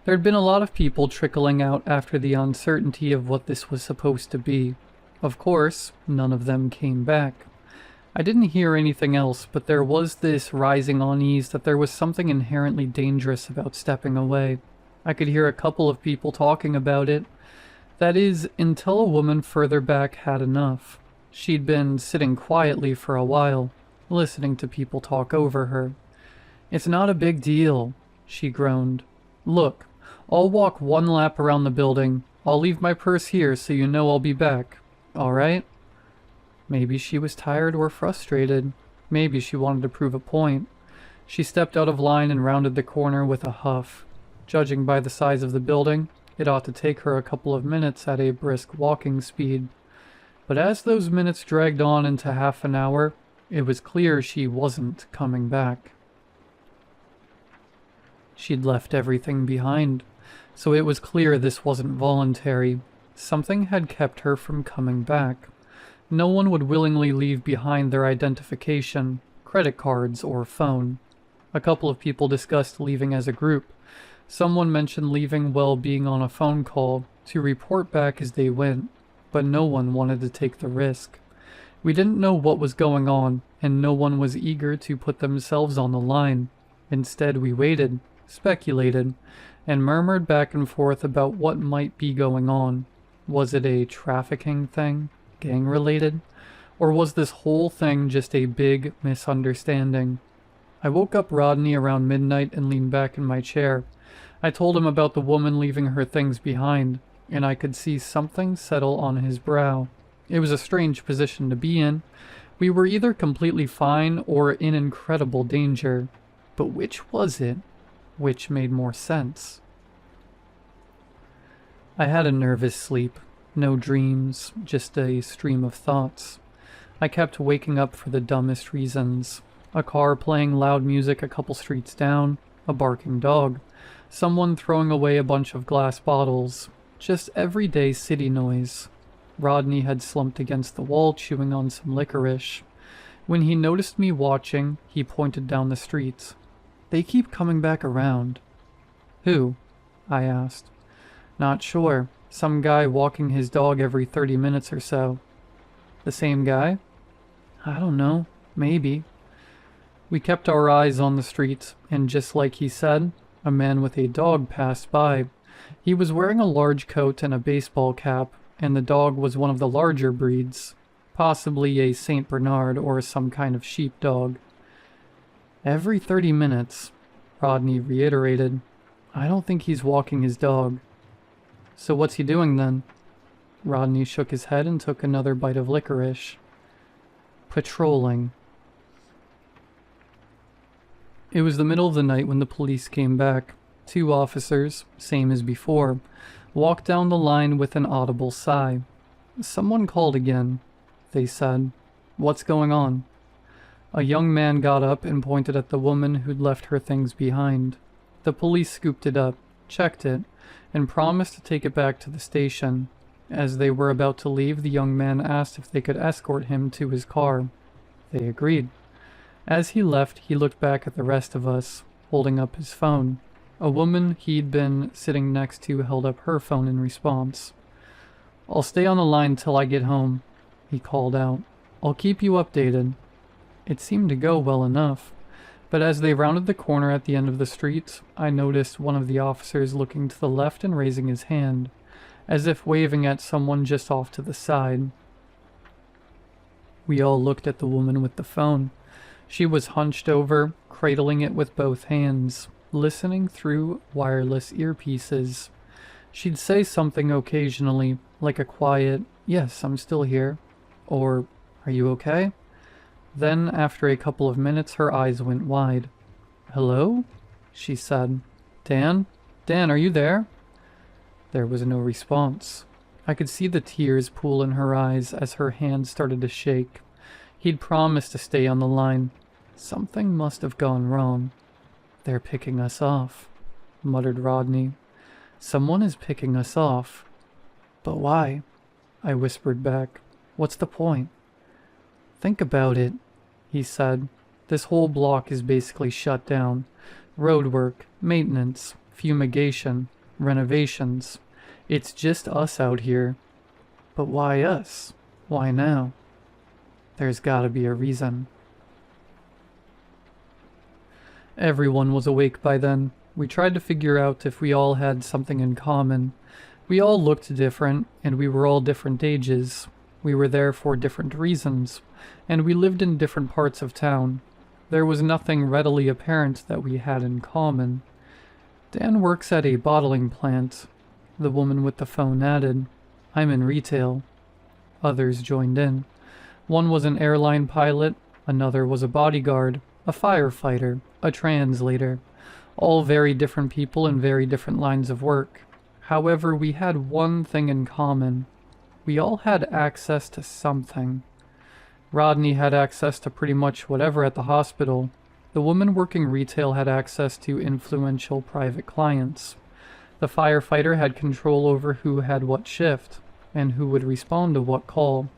There'd been a lot of people trickling out after the uncertainty of what this was supposed to be. Of course, none of them came back. I didn't hear anything else, but there was this rising unease that there was something inherently dangerous about stepping away. I could hear a couple of people talking about it. That is, until a woman further back had enough. She'd been sitting quietly for a while, listening to people talk over her. "It's not a big deal," she groaned. "Look, I'll walk 1 lap around the building. I'll leave my purse here so you know I'll be back. All right?" Maybe she was tired or frustrated. Maybe she wanted to prove a point. She stepped out of line and rounded the corner with a huff. Judging by the size of the building, it ought to take her a couple of minutes at a brisk walking speed. But as those minutes dragged on into half an hour, it was clear she wasn't coming back. She'd left everything behind, so it was clear this wasn't voluntary. Something had kept her from coming back. No one would willingly leave behind their identification, credit cards, or phone. A couple of people discussed leaving as a group. Someone mentioned leaving while being on a phone call to report back as they went, but no one wanted to take the risk. We didn't know what was going on, and no one was eager to put themselves on the line. Instead, we waited, speculated, and murmured back and forth about what might be going on. Was it a trafficking thing, gang-related? Or was this whole thing just a big misunderstanding? I woke up Rodney around midnight and leaned back in my chair. I told him about the woman leaving her things behind, and I could see something settle on his brow. It was a strange position to be in. We were either completely fine or in incredible danger. But which was it? Which made more sense? I had a nervous sleep. No dreams, just a stream of thoughts. I kept waking up for the dumbest reasons. A car playing loud music a couple streets down, a barking dog, someone throwing away a bunch of glass bottles. Just everyday city noise. Rodney had slumped against the wall chewing on some licorice. When he noticed me watching, he pointed down the street. They keep coming back around. Who? I asked. Not sure. Some guy walking his dog every 30 minutes or so. The same guy? I don't know. Maybe. We kept our eyes on the street, and just like he said, a man with a dog passed by. He was wearing a large coat and a baseball cap, and the dog was one of the larger breeds, possibly a Saint Bernard or some kind of sheepdog. Every 30 minutes, Rodney reiterated. I don't think he's walking his dog. So what's he doing then? Rodney shook his head and took another bite of licorice. Patrolling. It was the middle of the night when the police came back. 2 officers, same as before, walked down the line with an audible sigh. Someone called again, they said. What's going on? A young man got up and pointed at the woman who'd left her things behind. The police scooped it up, checked it, and promised to take it back to the station. As they were about to leave, the young man asked if they could escort him to his car. They agreed. As he left, he looked back at the rest of us, holding up his phone. A woman he'd been sitting next to held up her phone in response. I'll stay on the line till I get home, he called out. I'll keep you updated. It seemed to go well enough, but as they rounded the corner at the end of the street, I noticed one of the officers looking to the left and raising his hand, as if waving at someone just off to the side. We all looked at the woman with the phone. She was hunched over, cradling it with both hands, listening through wireless earpieces. She'd say something occasionally, like a quiet, "Yes, I'm still here," or, "Are you okay?" Then, after a couple of minutes, her eyes went wide. "Hello?" she said. "Dan? Dan, are you there?" There was no response. I could see the tears pool in her eyes as her hand started to shake. He'd promised to stay on the line. Something must have gone wrong. "They're picking us off," muttered Rodney. "Someone is picking us off." "But why?" I whispered back. "What's the point?" "Think about it," he said. "This whole block is basically shut down. Roadwork, maintenance, fumigation, renovations. It's just us out here." "But why us? Why now?" "There's gotta be a reason." Everyone was awake by then. We tried to figure out if we all had something in common. We all looked different, and we were all different ages. We were there for different reasons, and we lived in different parts of town. There was nothing readily apparent that we had in common. "Dan works at a bottling plant," the woman with the phone added. "I'm in retail." Others joined in. One was an airline pilot, another was a bodyguard, a firefighter, a translator. All very different people in very different lines of work. However, we had one thing in common. We all had access to something. Rodney had access to pretty much whatever at the hospital. The woman working retail had access to influential private clients. The firefighter had control over who had what shift, and who would respond to what call.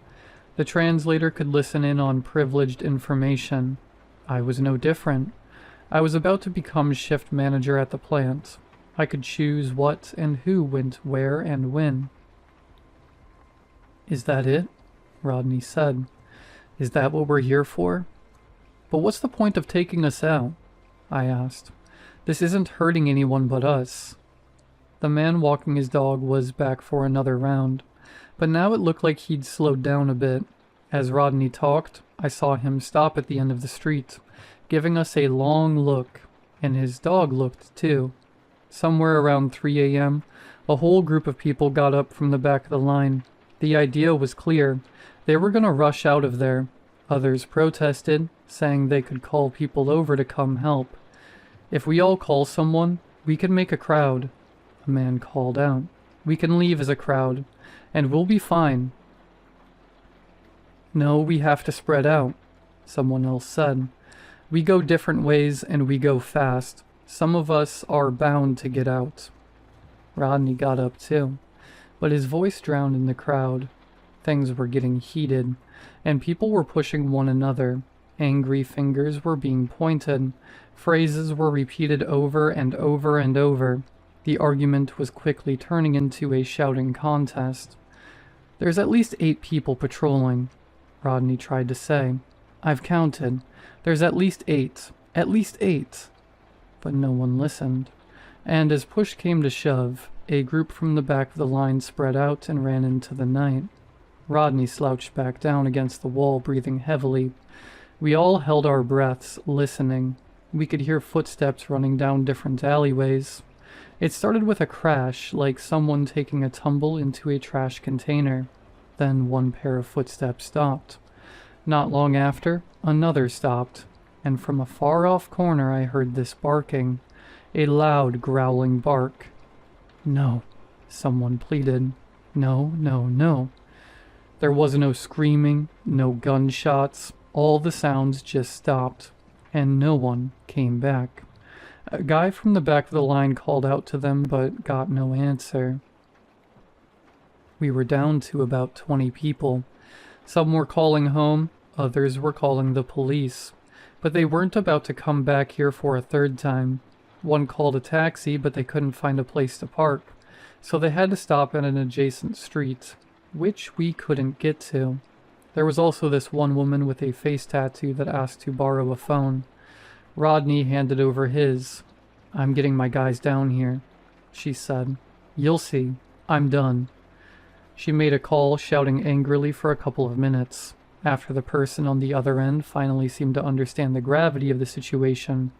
The translator could listen in on privileged information. I was no different. I was about to become shift manager at the plant. I could choose what and who went where and when. "Is that it?" Rodney said. "Is that what we're here for?" "But what's the point of taking us out?" I asked. "This isn't hurting anyone but us." The man walking his dog was back for another round, but now it looked like he'd slowed down a bit. As Rodney talked, I saw him stop at the end of the street, giving us a long look, and his dog looked too. Somewhere around 3 a.m., a whole group of people got up from the back of the line. The idea was clear. They were going to rush out of there. Others protested, saying they could call people over to come help. "If we all call someone, we can make a crowd," a man called out. "We can leave as a crowd, and we'll be fine." No, we have to spread out, someone else said. We go different ways and we go fast. Some of us are bound to get out. Rodney got up too, but his voice drowned in the crowd. Things were getting heated, and people were pushing one another. Angry fingers were being pointed. Phrases were repeated over and over and over. The argument was quickly turning into a shouting contest. There's at least 8 people patrolling, Rodney tried to say. I've counted. There's at least 8. At least 8. But no one listened. And as push came to shove, a group from the back of the line spread out and ran into the night. Rodney slouched back down against the wall, breathing heavily. We all held our breaths, listening. We could hear footsteps running down different alleyways. It started with a crash, like someone taking a tumble into a trash container. Then one pair of footsteps stopped. Not long after, another stopped, and from a far-off corner I heard this barking, a loud, growling bark. No, someone pleaded. No, no, no. There was no screaming, no gunshots. All the sounds just stopped, and no one came back. A guy from the back of the line called out to them, but got no answer. We were down to about 20 people. Some were calling home, others were calling the police. But they weren't about to come back here for a third time. One called a taxi, but they couldn't find a place to park, so they had to stop at an adjacent street, which we couldn't get to. There was also this one woman with a face tattoo that asked to borrow a phone. Rodney handed over his. I'm getting my guys down here, she said. You'll see. I'm done. She made a call, shouting angrily for a couple of minutes. After the person on the other end finally seemed to understand the gravity of the situation,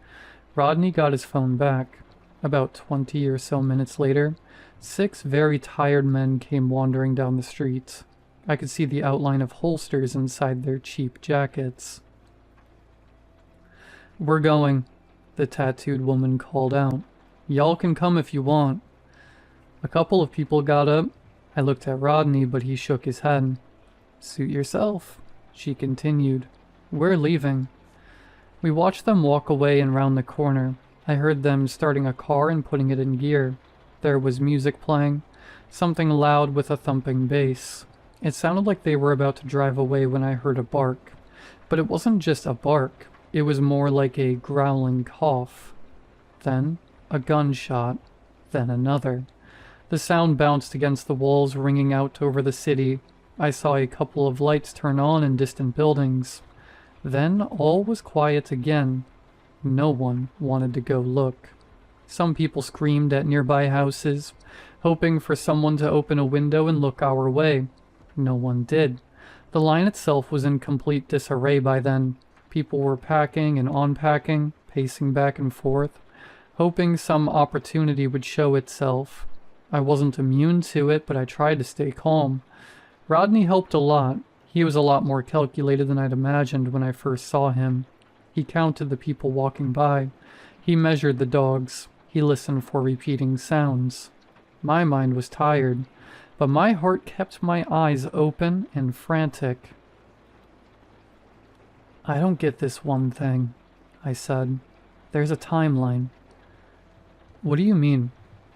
Rodney got his phone back. About 20 or so minutes later, 6 very tired men came wandering down the street. I could see the outline of holsters inside their cheap jackets. We're going, the tattooed woman called out. Y'all can come if you want. A couple of people got up. I looked at Rodney, but he shook his head. Suit yourself, she continued. We're leaving. We watched them walk away and round the corner. I heard them starting a car and putting it in gear. There was music playing, something loud with a thumping bass. It sounded like they were about to drive away when I heard a bark. But it wasn't just a bark. It was more like a growling cough. Then a gunshot. Then another. The sound bounced against the walls, ringing out over the city. I saw a couple of lights turn on in distant buildings. Then all was quiet again. No one wanted to go look. Some people screamed at nearby houses, hoping for someone to open a window and look our way. No one did. The line itself was in complete disarray by then. People were packing and unpacking, pacing back and forth, hoping some opportunity would show itself. I wasn't immune to it, but I tried to stay calm. Rodney helped a lot. He was a lot more calculated than I'd imagined when I first saw him. He counted the people walking by. He measured the dogs. He listened for repeating sounds. My mind was tired, but my heart kept my eyes open and frantic. I don't get this one thing, I said. There's a timeline. What do you mean?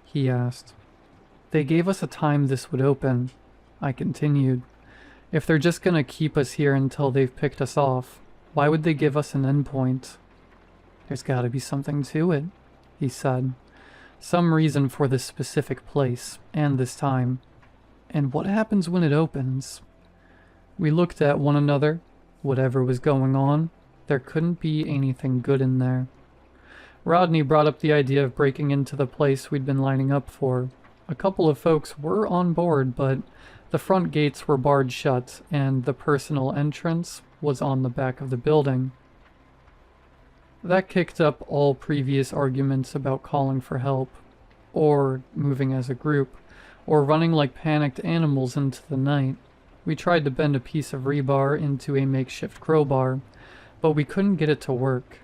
He asked. They gave us a time this would open, I continued. If they're just gonna keep us here until they've picked us off, why would they give us an endpoint? There's gotta be something to it, he said. Some reason for this specific place, and this time. And what happens when it opens? We looked at one another. Whatever was going on, there couldn't be anything good in there. Rodney brought up the idea of breaking into the place we'd been lining up for. A couple of folks were on board, but the front gates were barred shut, and the personal entrance was on the back of the building. That kicked up all previous arguments about calling for help, or moving as a group, or running like panicked animals into the night. We tried to bend a piece of rebar into a makeshift crowbar, but we couldn't get it to work.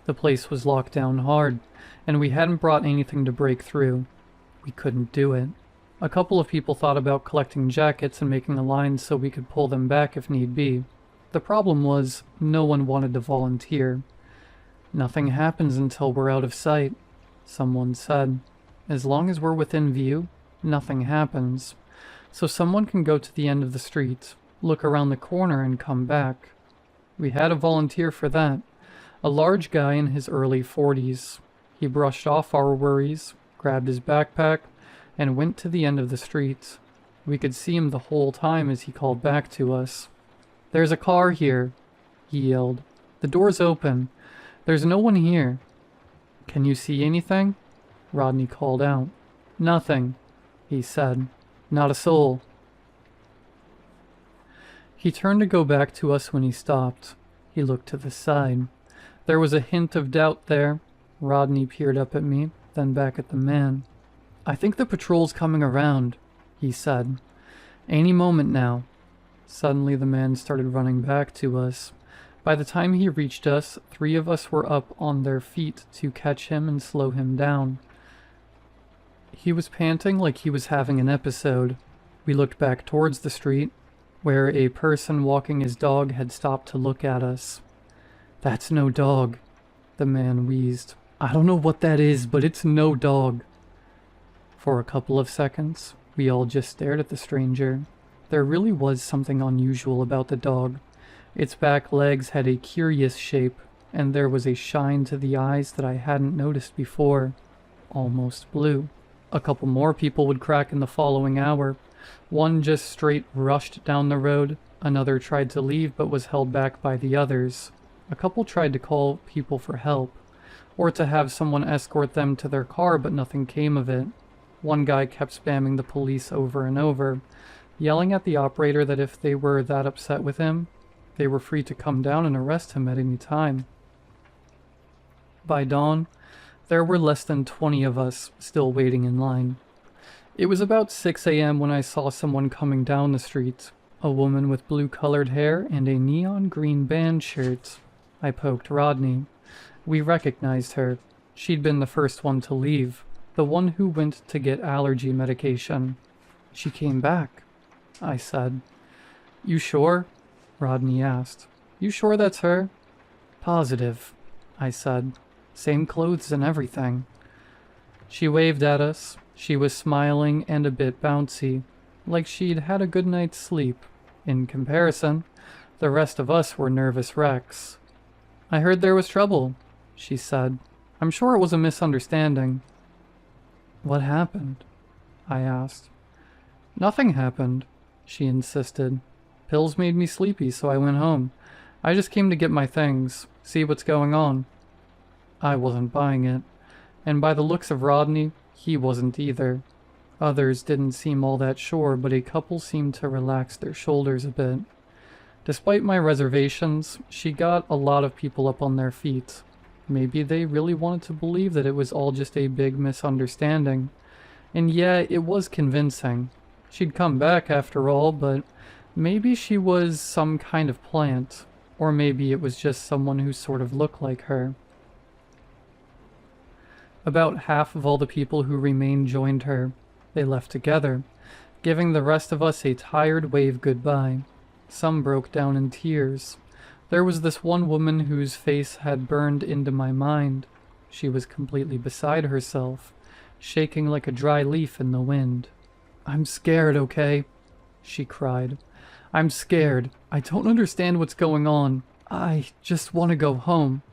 The place was locked down hard, and we hadn't brought anything to break through. We couldn't do it. A couple of people thought about collecting jackets and making a line so we could pull them back if need be. The problem was, no one wanted to volunteer. "Nothing happens until we're out of sight," someone said. "As long as we're within view, nothing happens. So someone can go to the end of the street, look around the corner, and come back." We had a volunteer for that, a large guy in his early 40s. He brushed off our worries, grabbed his backpack, and went to the end of the street. We could see him the whole time as he called back to us. "There's a car here," he yelled. "The door's open. There's no one here." "Can you see anything?" Rodney called out. "Nothing," he said. "Not a soul." He turned to go back to us when he stopped. He looked to the side. There was a hint of doubt there. Rodney peered up at me, then back at the man. "I think the patrol's coming around," he said. "Any moment now." Suddenly the man started running back to us. By the time he reached us, 3 of us were up on their feet to catch him and slow him down. He was panting like he was having an episode. We looked back towards the street, where a person walking his dog had stopped to look at us. "That's no dog," the man wheezed. "I don't know what that is, but it's no dog." For a couple of seconds, we all just stared at the stranger. There really was something unusual about the dog. Its back legs had a curious shape, and there was a shine to the eyes that I hadn't noticed before. Almost blue. A couple more people would crack in the following hour. One just straight rushed down the road. Another tried to leave but was held back by the others. A couple tried to call people for help, or to have someone escort them to their car, but nothing came of it. One guy kept spamming the police over and over, yelling at the operator that if they were that upset with him, they were free to come down and arrest him at any time. By dawn, there were less than 20 of us still waiting in line. It was about 6 a.m. when I saw someone coming down the street, a woman with blue-colored hair and a neon green band shirt. I poked Rodney. We recognized her. She'd been the first one to leave, the one who went to get allergy medication. "She came back," I said. "You sure?" Rodney asked. "You sure that's her?" "Positive," I said. "Same clothes and everything." She waved at us. She was smiling and a bit bouncy, like she'd had a good night's sleep. In comparison, the rest of us were nervous wrecks. "I heard there was trouble," she said. "I'm sure it was a misunderstanding." "What happened?" I asked. "Nothing happened," she insisted. "Pills made me sleepy, so I went home. I just came to get my things, see what's going on." I wasn't buying it, and by the looks of Rodney, he wasn't either. Others didn't seem all that sure, but a couple seemed to relax their shoulders a bit. Despite my reservations, she got a lot of people up on their feet. Maybe they really wanted to believe that it was all just a big misunderstanding. And yeah, it was convincing. She'd come back after all, but maybe she was some kind of plant, or maybe it was just someone who sort of looked like her. About half of all the people who remained joined her. They left together, giving the rest of us a tired wave goodbye. Some broke down in tears. There was this one woman whose face had burned into my mind. She was completely beside herself, shaking like a dry leaf in the wind. "I'm scared, okay?" she cried. "I'm scared. I don't understand what's going on. I just want to go home."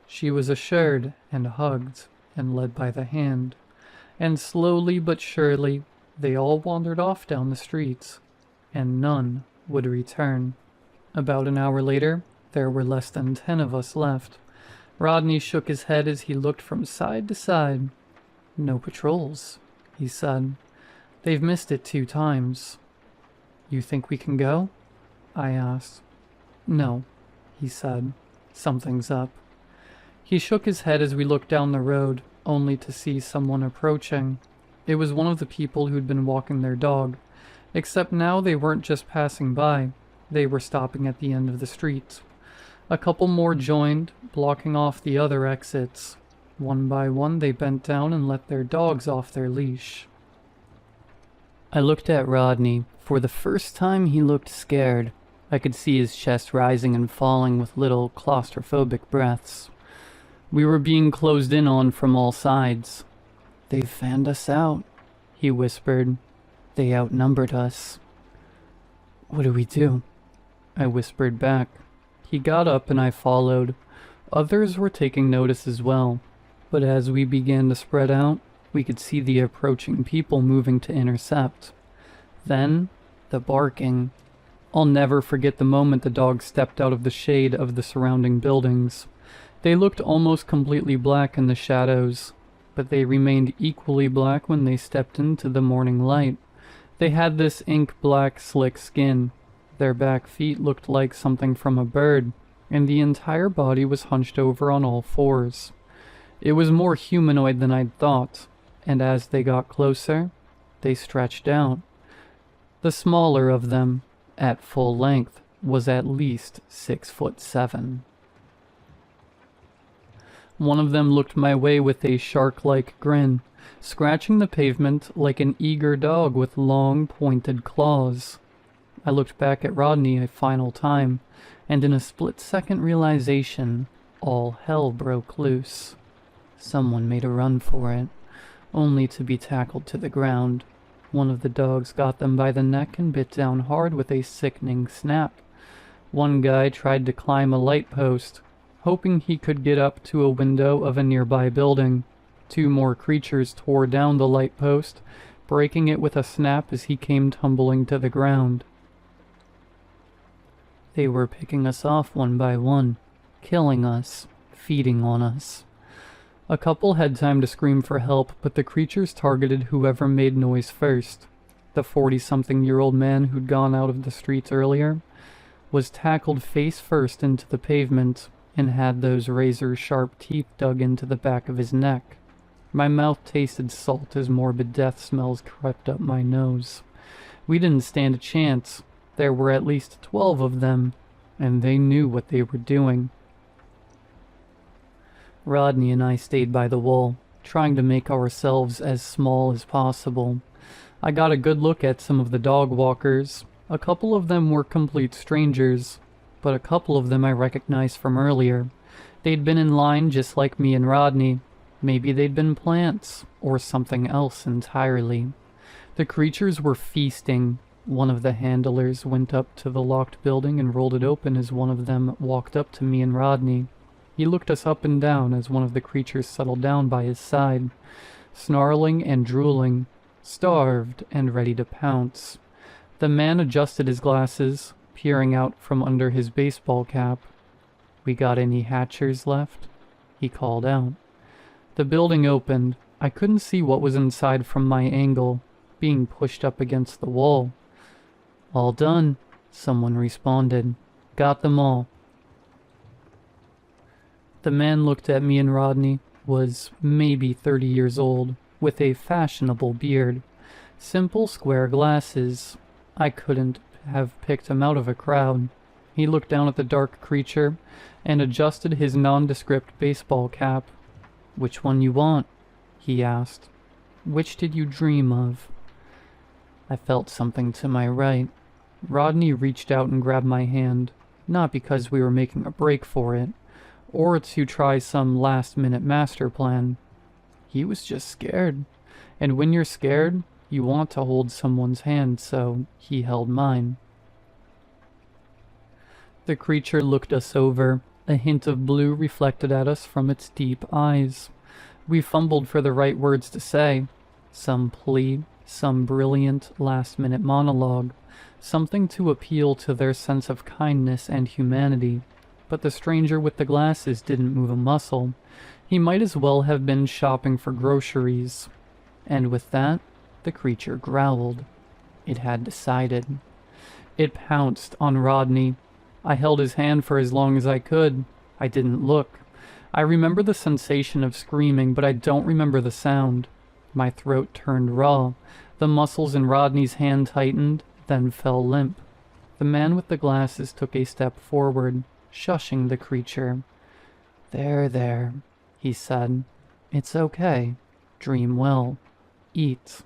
She was assured and hugged and led by the hand, and slowly but surely they all wandered off down the streets, and none would return. About an hour later, there were less than 10 of us left. Rodney shook his head as he looked from side to side. "No patrols," he said. "They've missed it 2 times. "You think we can go?" I asked. "No," he said. "Something's up." He shook his head as we looked down the road, only to see someone approaching. It was one of the people who'd been walking their dog, except now they weren't just passing by. They were stopping at the end of the street. A couple more joined, blocking off the other exits. One by one they bent down and let their dogs off their leash. I looked at Rodney. For the first time he looked scared. I could see his chest rising and falling with little claustrophobic breaths. We were being closed in on from all sides. "They've fanned us out," he whispered. "They outnumbered us." "What do we do?" I whispered back. He got up and I followed. Others were taking notice as well, but as we began to spread out, we could see the approaching people moving to intercept. Then, the barking. I'll never forget the moment the dogs stepped out of the shade of the surrounding buildings. They looked almost completely black in the shadows, but they remained equally black when they stepped into the morning light. They had this ink-black, slick skin. Their back feet looked like something from a bird, and the entire body was hunched over on all fours. It was more humanoid than I'd thought, and as they got closer, they stretched out. The smaller of them, at full length, was at least 6'7". One of them looked my way with a shark-like grin, scratching the pavement like an eager dog with long, pointed claws. I looked back at Rodney a final time, and in a split-second realization, all hell broke loose. Someone made a run for it, only to be tackled to the ground. One of the dogs got them by the neck and bit down hard with a sickening snap. One guy tried to climb a light post, hoping he could get up to a window of a nearby building. Two more creatures tore down the light post, breaking it with a snap as he came tumbling to the ground. They were picking us off one by one, killing us, feeding on us. A couple had time to scream for help, but the creatures targeted whoever made noise first. The 40-something-year-old man who'd gone out of the streets earlier was tackled face first into the pavement and had those razor-sharp teeth dug into the back of his neck. My mouth tasted salt as morbid death smells crept up my nose. We didn't stand a chance. There were at least 12 of them, and they knew what they were doing. Rodney and I stayed by the wall, trying to make ourselves as small as possible. I got a good look at some of the dog walkers. A couple of them were complete strangers, but a couple of them I recognized from earlier. They'd been in line just like me and Rodney. Maybe they'd been plants, or something else entirely. The creatures were feasting. One of the handlers went up to the locked building and rolled it open as one of them walked up to me and Rodney. He looked us up and down as one of the creatures settled down by his side, snarling and drooling, starved and ready to pounce. The man adjusted his glasses, peering out from under his baseball cap. "We got any hatchers left?" he called out. The building opened. I couldn't see what was inside from my angle, being pushed up against the wall. "All done," someone responded. "Got them all." The man looked at me and Rodney, was maybe 30 years old, with a fashionable beard. Simple square glasses. I couldn't have picked him out of a crowd. He looked down at the dark creature and adjusted his nondescript baseball cap. "Which one you want?" he asked. "Which did you dream of?" I felt something to my right. Rodney reached out and grabbed my hand, not because we were making a break for it, or to try some last-minute master plan. He was just scared, and when you're scared, you want to hold someone's hand, so he held mine. The creature looked us over, a hint of blue reflected at us from its deep eyes. We fumbled for the right words to say. Some plea, some brilliant last-minute monologue, something to appeal to their sense of kindness and humanity. But the stranger with the glasses didn't move a muscle. He might as well have been shopping for groceries. And with that, the creature growled. It had decided. It pounced on Rodney. I held his hand for as long as I could. I didn't look. I remember the sensation of screaming, but I don't remember the sound. My throat turned raw. The muscles in Rodney's hand tightened, then fell limp. The man with the glasses took a step forward, shushing the creature. There, he said. "It's okay. Dream well. Eat."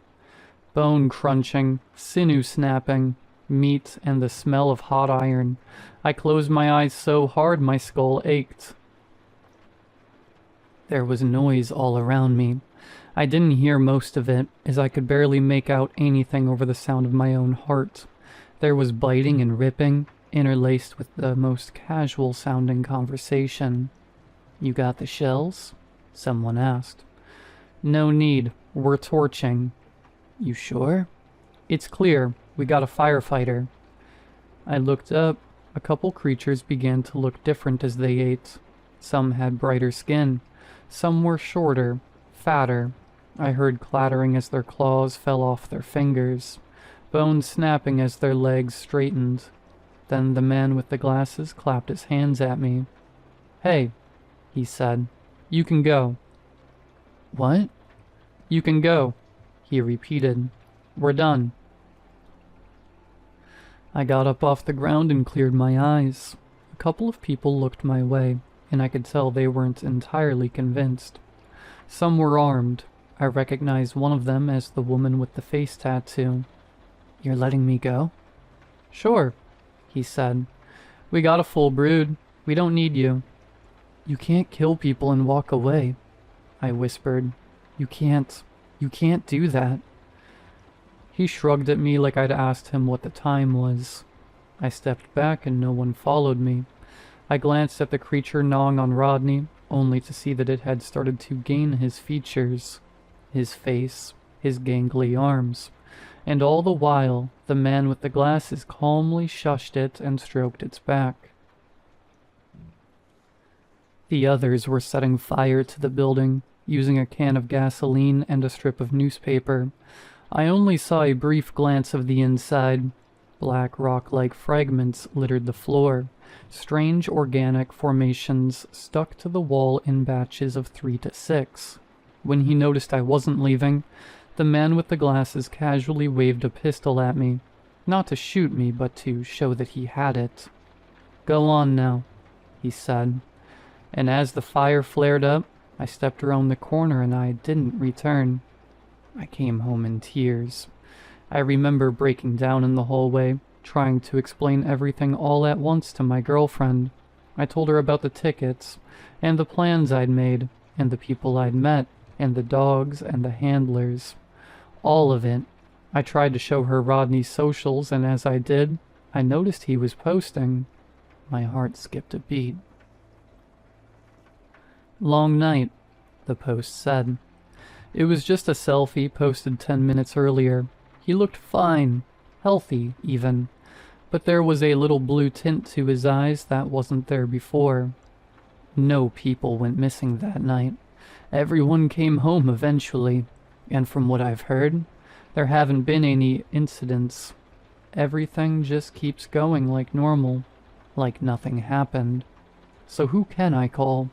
Bone crunching, sinew snapping. meat, and the smell of hot iron. I closed my eyes so hard my skull ached. There was noise all around me. I didn't hear most of it, as I could barely make out anything over the sound of my own heart. There was biting and ripping, interlaced with the most casual-sounding conversation. "You got the shells?" someone asked. "No need. We're torching." "You sure?" "It's clear. We got a firefighter." I looked up. A couple creatures began to look different as they ate. Some had brighter skin. Some were shorter, fatter. I heard clattering as their claws fell off their fingers, bones snapping as their legs straightened. Then the man with the glasses clapped his hands at me. "Hey," he said, "you can go." "What?" "You can go," he repeated. "We're done." I got up off the ground and cleared my eyes. A couple of people looked my way, and I could tell they weren't entirely convinced. Some were armed. I recognized one of them as the woman with the face tattoo. "You're letting me go?" "Sure," he said. "We got a full brood. We don't need you." "You can't kill people and walk away," I whispered. You can't do that." He shrugged at me like I'd asked him what the time was. I stepped back and no one followed me. I glanced at the creature gnawing on Rodney, only to see that it had started to gain his features. His face, his gangly arms. And all the while, the man with the glasses calmly shushed it and stroked its back. The others were setting fire to the building, using a can of gasoline and a strip of newspaper. I only saw a brief glance of the inside. Black rock-like fragments littered the floor. Strange organic formations stuck to the wall in batches of 3 to 6. When he noticed I wasn't leaving, the man with the glasses casually waved a pistol at me. Not to shoot me, but to show that he had it. "Go on now," he said. And as the fire flared up, I stepped around the corner and I didn't return. I came home in tears. I remember breaking down in the hallway, trying to explain everything all at once to my girlfriend. I told her about the tickets, and the plans I'd made, and the people I'd met, and the dogs and the handlers. All of it. I tried to show her Rodney's socials, and as I did, I noticed he was posting. My heart skipped a beat. "Long night," the post said. It was just a selfie posted 10 minutes earlier. He looked fine, healthy even, but there was a little blue tint to his eyes that wasn't there before. No people went missing that night. Everyone came home eventually, and from what I've heard, there haven't been any incidents. Everything just keeps going like normal, like nothing happened. So who can I call?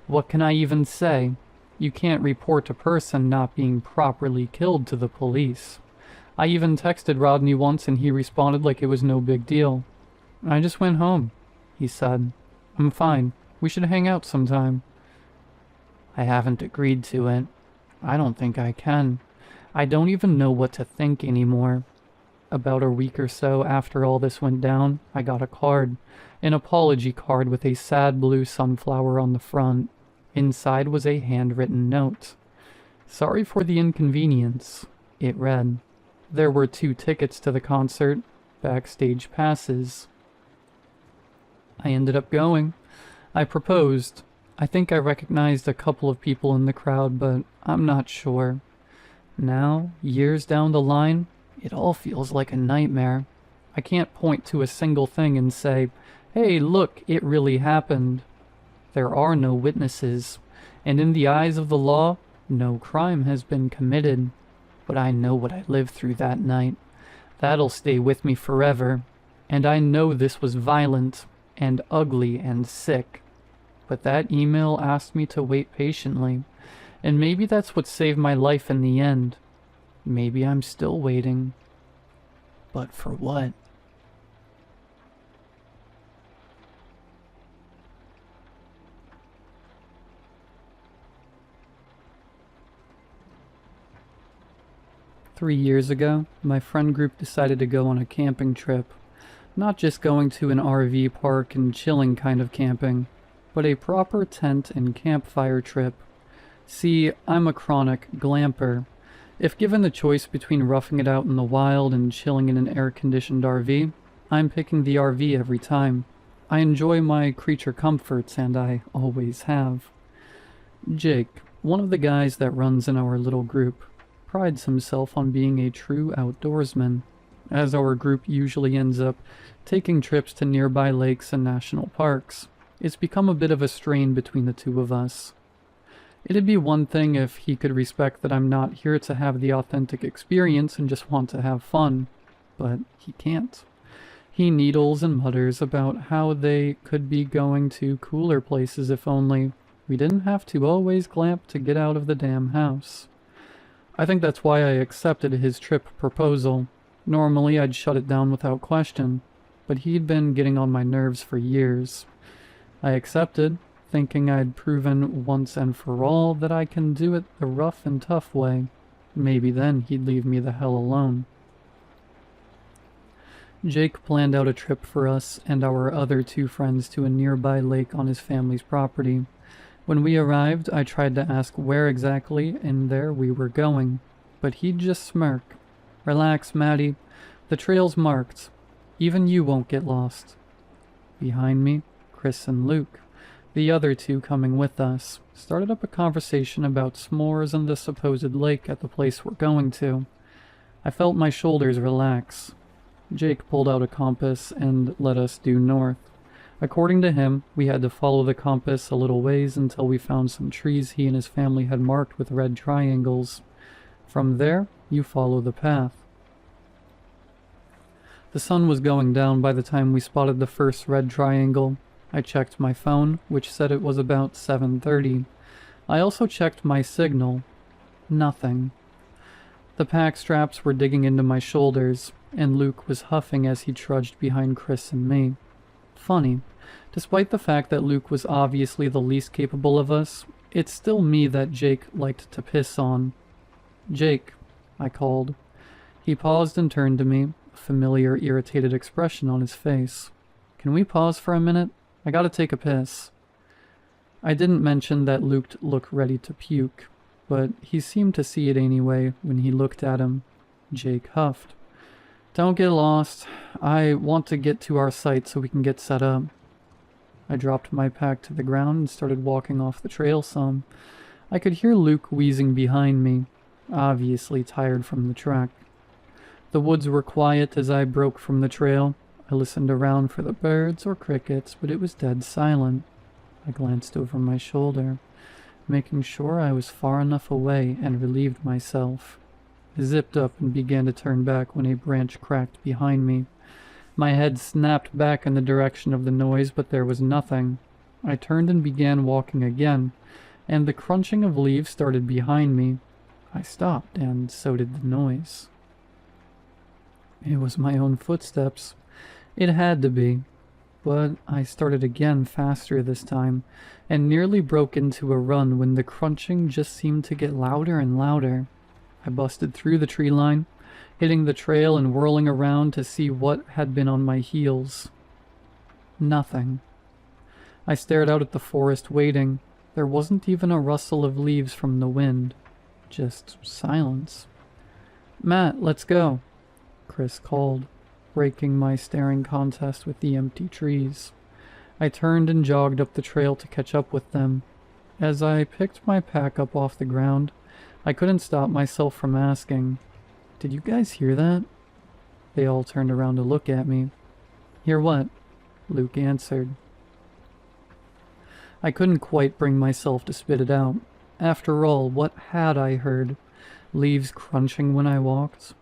What can I even say? You can't report a person not being properly killed to the police. I even texted Rodney once and he responded like it was no big deal. "I just went home," he said. "I'm fine. We should hang out sometime." I haven't agreed to it. I don't think I can. I don't even know what to think anymore. About a week or so after all this went down, I got a card. An apology card with a sad blue sunflower on the front. Inside was a handwritten note. "Sorry for the inconvenience," it read. There were 2 tickets to the concert, backstage passes. I ended up going. I proposed. I think I recognized a couple of people in the crowd, but I'm not sure. Now, years down the line, it all feels like a nightmare. I can't point to a single thing and say, "Hey, look, it really happened." There are no witnesses, and in the eyes of the law, no crime has been committed. But I know what I lived through that night. That'll stay with me forever. And I know this was violent, and ugly, and sick. But that email asked me to wait patiently, and maybe that's what saved my life in the end. Maybe I'm still waiting. But for what? 3 years ago, my friend group decided to go on a camping trip. Not just going to an RV park and chilling kind of camping, but a proper tent and campfire trip. See, I'm a chronic glamper. If given the choice between roughing it out in the wild and chilling in an air-conditioned RV, I'm picking the RV every time. I enjoy my creature comforts, and I always have. Jake, one of the guys that runs in our little group, prides himself on being a true outdoorsman, as our group usually ends up taking trips to nearby lakes and national parks. It's become a bit of a strain between the two of us. It'd be one thing if he could respect that I'm not here to have the authentic experience and just want to have fun, but he can't. He needles and mutters about how they could be going to cooler places if only we didn't have to always glamp to get out of the damn house. I think that's why I accepted his trip proposal. Normally I'd shut it down without question, but he'd been getting on my nerves for years. I accepted, thinking I'd proven once and for all that I can do it the rough and tough way. Maybe then he'd leave me the hell alone. Jake planned out a trip for us and our other two friends to a nearby lake on his family's property. When we arrived, I tried to ask where exactly in there we were going, but he'd just smirk. "Relax, Maddie. The trail's marked. Even you won't get lost." Behind me, Chris and Luke, the other two coming with us, started up a conversation about s'mores and the supposed lake at the place we're going to. I felt my shoulders relax. Jake pulled out a compass and let us due north. According to him, we had to follow the compass a little ways until we found some trees he and his family had marked with red triangles. From there, you follow the path. The sun was going down by the time we spotted the first red triangle. I checked my phone, which said it was about 7:30. I also checked my signal. Nothing. The pack straps were digging into my shoulders, and Luke was huffing as he trudged behind Chris and me. Funny, despite the fact that Luke was obviously the least capable of us, it's still me that Jake liked to piss on. "Jake," I called. He paused and turned to me, a familiar, irritated expression on his face. "Can we pause for a minute? I gotta take a piss." I didn't mention that Luke looked ready to puke, but he seemed to see it anyway when he looked at him. Jake huffed. "Don't get lost. I want to get to our site so we can get set up." I dropped my pack to the ground and started walking off the trail some. I could hear Luke wheezing behind me, obviously tired from the trek. The woods were quiet as I broke from the trail. I listened around for the birds or crickets, but it was dead silent. I glanced over my shoulder, making sure I was far enough away, and relieved myself. I zipped up and began to turn back when a branch cracked behind me. My head snapped back in the direction of the noise, but there was nothing. I turned and began walking again, and the crunching of leaves started behind me. I stopped, and so did the noise. It was my own footsteps. It had to be. But I started again faster this time, and nearly broke into a run when the crunching just seemed to get louder and louder. I busted through the tree line, hitting the trail and whirling around to see what had been on my heels. Nothing. I stared out at the forest waiting. There wasn't even a rustle of leaves from the wind. Just silence. "Matt, let's go," Chris called, breaking my staring contest with the empty trees. I turned and jogged up the trail to catch up with them. As I picked my pack up off the ground, I couldn't stop myself from asking, "Did you guys hear that?" They all turned around to look at me. "Hear what?" Luke answered. I couldn't quite bring myself to spit it out. After all, what had I heard? Leaves crunching when I walked?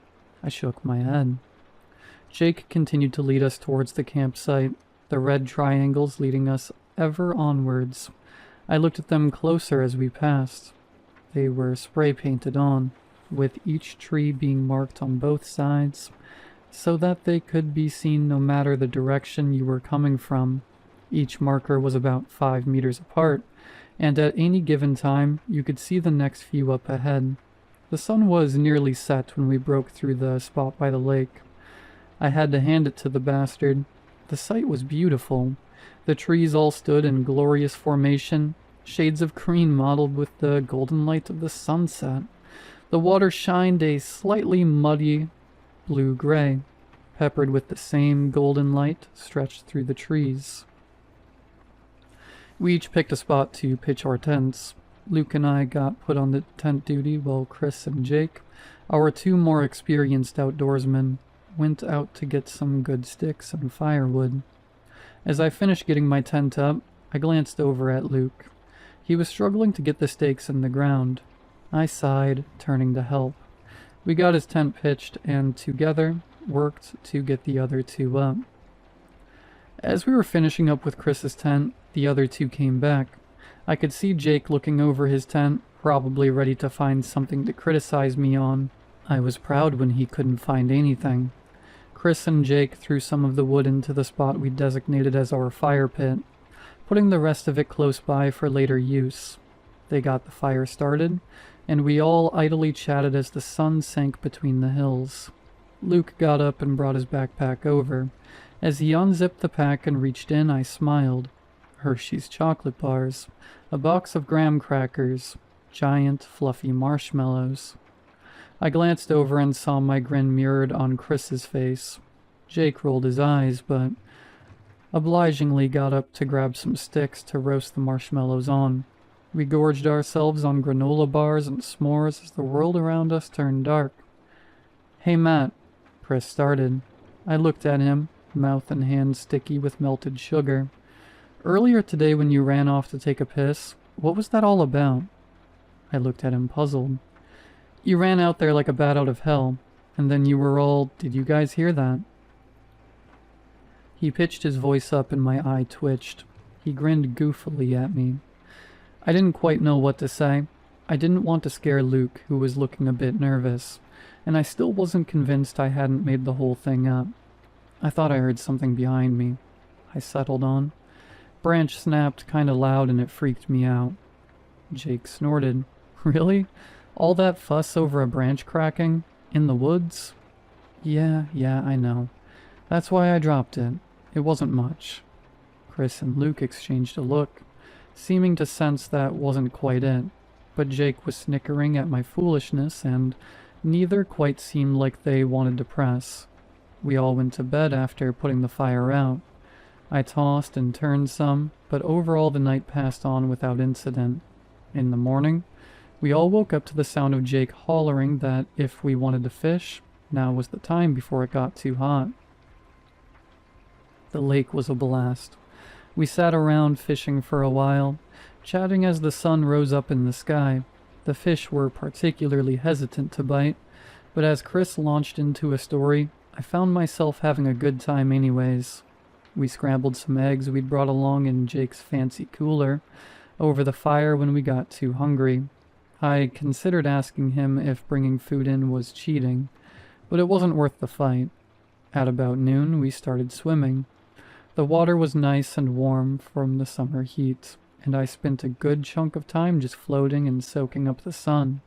I shook my head. Jake continued to lead us towards the campsite, the red triangles leading us ever onwards. I looked at them closer as we passed. They were spray painted on, with each tree being marked on both sides, so that they could be seen no matter the direction you were coming from. Each marker was about 5 meters apart, and at any given time you could see the next few up ahead. The sun was nearly set when we broke through the spot by the lake. I had to hand it to the bastard. The sight was beautiful. The trees all stood in glorious formation, shades of green mottled with the golden light of the sunset. The water shined a slightly muddy blue-gray, peppered with the same golden light stretched through the trees. We each picked a spot to pitch our tents. Luke and I got put on the tent duty while Chris and Jake, our two more experienced outdoorsmen, went out to get some good sticks and firewood. As I finished getting my tent up, I glanced over at Luke. He was struggling to get the stakes in the ground. I sighed, turning to help. We got his tent pitched and together worked to get the other two up. As we were finishing up with Chris's tent, the other two came back. I could see Jake looking over his tent, probably ready to find something to criticize me on. I was proud when he couldn't find anything. Chris and Jake threw some of the wood into the spot we designated as our fire pit, putting the rest of it close by for later use. They got the fire started, and we all idly chatted as the sun sank between the hills. Luke got up and brought his backpack over. As he unzipped the pack and reached in, I smiled. Hershey's chocolate bars, a box of graham crackers, giant fluffy marshmallows. I glanced over and saw my grin mirrored on Chris's face. Jake rolled his eyes, but obligingly got up to grab some sticks to roast the marshmallows on. We gorged ourselves on granola bars and s'mores as the world around us turned dark. "Hey, Matt," Chris started. I looked at him, mouth and hands sticky with melted sugar. "Earlier today when you ran off to take a piss, what was that all about?" I looked at him puzzled. "You ran out there like a bat out of hell, and then you were all, did you guys hear that?" He pitched his voice up and my eye twitched. He grinned goofily at me. I didn't quite know what to say. I didn't want to scare Luke, who was looking a bit nervous, and I still wasn't convinced I hadn't made the whole thing up. I thought I heard something behind me. I settled on. Branch snapped kinda loud and it freaked me out. Jake snorted. "Really? All that fuss over a branch cracking? In the woods?" Yeah, I know. That's why I dropped it. It wasn't much." Chris and Luke exchanged a look, seeming to sense that wasn't quite it, but Jake was snickering at my foolishness and neither quite seemed like they wanted to press. We all went to bed after putting the fire out. I tossed and turned some, but overall the night passed on without incident. In the morning, we all woke up to the sound of Jake hollering that if we wanted to fish, now was the time before it got too hot. The lake was a blast. We sat around fishing for a while, chatting as the sun rose up in the sky. The fish were particularly hesitant to bite, but as Chris launched into a story, I found myself having a good time anyways. We scrambled some eggs we'd brought along in Jake's fancy cooler over the fire when we got too hungry. I considered asking him if bringing food in was cheating, but it wasn't worth the fight. At about noon, we started swimming. The water was nice and warm from the summer heat, and I spent a good chunk of time just floating and soaking up the sun.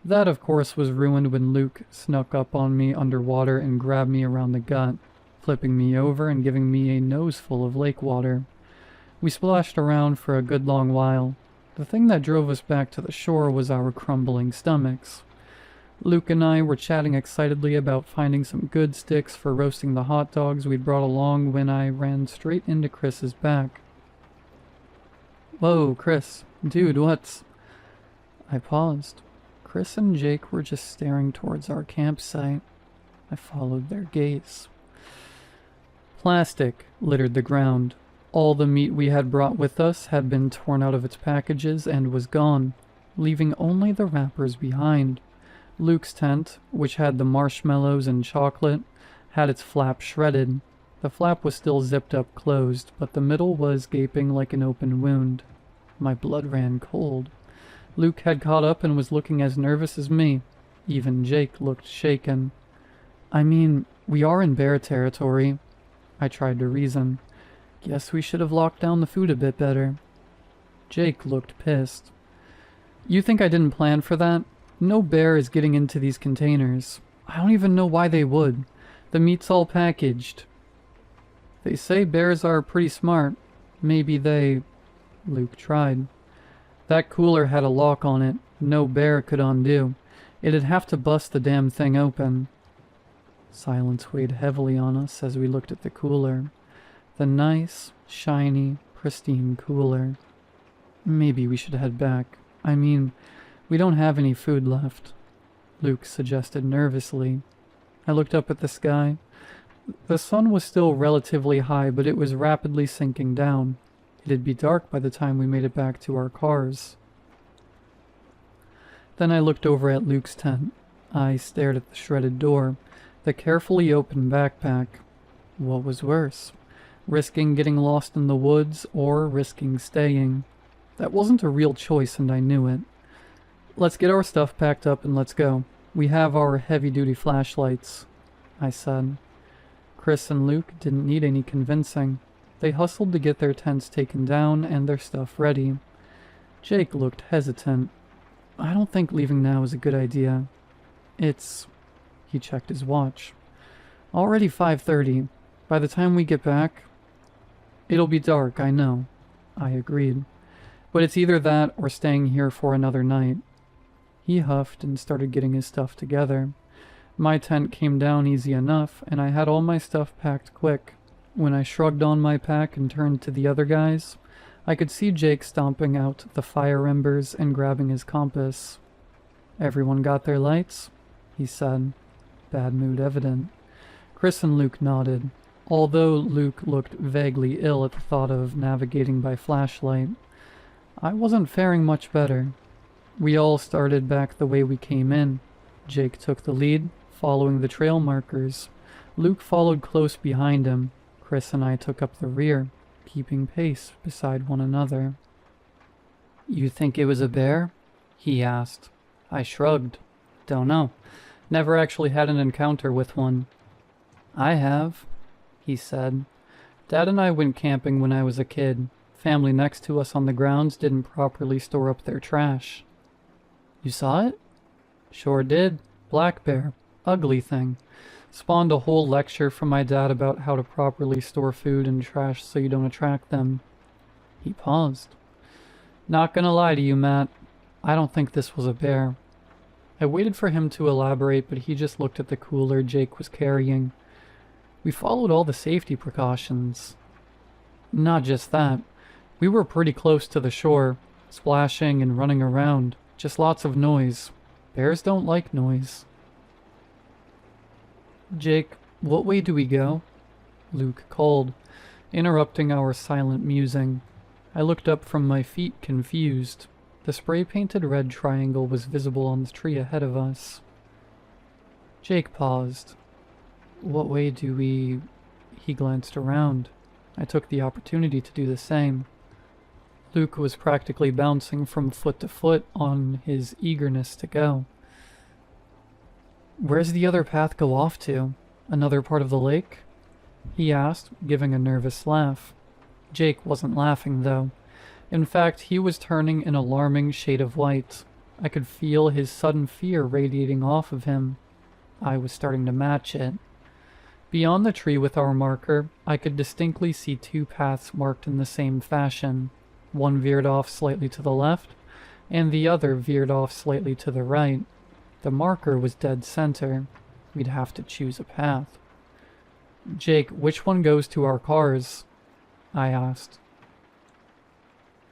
That, of course, was ruined when Luke snuck up on me underwater and grabbed me around the gut, flipping me over and giving me a nose full of lake water. We splashed around for a good long while. The thing that drove us back to the shore was our crumbling stomachs. Luke and I were chatting excitedly about finding some good sticks for roasting the hot dogs we'd brought along when I ran straight into Chris's back. "Whoa, Chris. Dude, what's..." I paused. Chris and Jake were just staring towards our campsite. I followed their gaze. Plastic littered the ground. All the meat we had brought with us had been torn out of its packages and was gone, leaving only the wrappers behind. Luke's tent, which had the marshmallows and chocolate, had its flap shredded. The flap was still zipped up closed, but the middle was gaping like an open wound. My blood ran cold. Luke had caught up and was looking as nervous as me. Even Jake looked shaken. "I mean, we are in bear territory," I tried to reason. "Guess we should have locked down the food a bit better." Jake looked pissed. "You think I didn't plan for that? No bear is getting into these containers. I don't even know why they would. The meat's all packaged. They say bears are pretty smart. Maybe they... Luke tried. That cooler had a lock on it. No bear could undo. It'd have to bust the damn thing open. Silence weighed heavily on us as we looked at the cooler. The nice, shiny, pristine cooler. Maybe we should head back. I mean, we don't have any food left, Luke suggested nervously. I looked up at the sky. The sun was still relatively high, but it was rapidly sinking down. It'd be dark by the time we made it back to our cars. Then I looked over at Luke's tent. I stared at the shredded door, the carefully opened backpack. What was worse? Risking getting lost in the woods or risking staying? That wasn't a real choice, and I knew it. Let's get our stuff packed up and let's go. We have our heavy-duty flashlights, I said. Chris and Luke didn't need any convincing. They hustled to get their tents taken down and their stuff ready. Jake looked hesitant. I don't think leaving now is a good idea. It's... He checked his watch. Already 5:30. By the time we get back... It'll be dark, I know. I agreed. But it's either that or staying here for another night. He huffed and started getting his stuff together. My tent came down easy enough, and I had all my stuff packed quick. When I shrugged on my pack and turned to the other guys, I could see Jake stomping out the fire embers and grabbing his compass. Everyone got their lights? He said, bad mood evident. Chris and Luke nodded, although Luke looked vaguely ill at the thought of navigating by flashlight. I wasn't faring much better. We all started back the way we came in. Jake took the lead, following the trail markers. Luke followed close behind him. Chris and I took up the rear, keeping pace beside one another. You think it was a bear? He asked. I shrugged. Don't know. Never actually had an encounter with one. I have, he said. Dad and I went camping when I was a kid. Family next to us on the grounds didn't properly store up their trash. You saw it? Sure did. Black bear. Ugly thing. Spawned a whole lecture from my dad about how to properly store food and trash so you don't attract them. He paused. Not gonna lie to you, Matt. I don't think this was a bear. I waited for him to elaborate, but he just looked at the cooler Jake was carrying. We followed all the safety precautions. Not just that. We were pretty close to the shore, splashing and running around. Just lots of noise. Bears don't like noise. Jake, what way do we go? Luke called, interrupting our silent musing. I looked up from my feet, confused. The spray-painted red triangle was visible on the tree ahead of us. Jake paused. What way do we... He glanced around. I took the opportunity to do the same. Luke was practically bouncing from foot to foot on his eagerness to go. Where's the other path go off to? Another part of the lake? He asked, giving a nervous laugh. Jake wasn't laughing, though. In fact, he was turning an alarming shade of white. I could feel his sudden fear radiating off of him. I was starting to match it. Beyond the tree with our marker, I could distinctly see two paths marked in the same fashion. One veered off slightly to the left, and the other veered off slightly to the right. The marker was dead center. We'd have to choose a path. Jake, which one goes to our cars? I asked.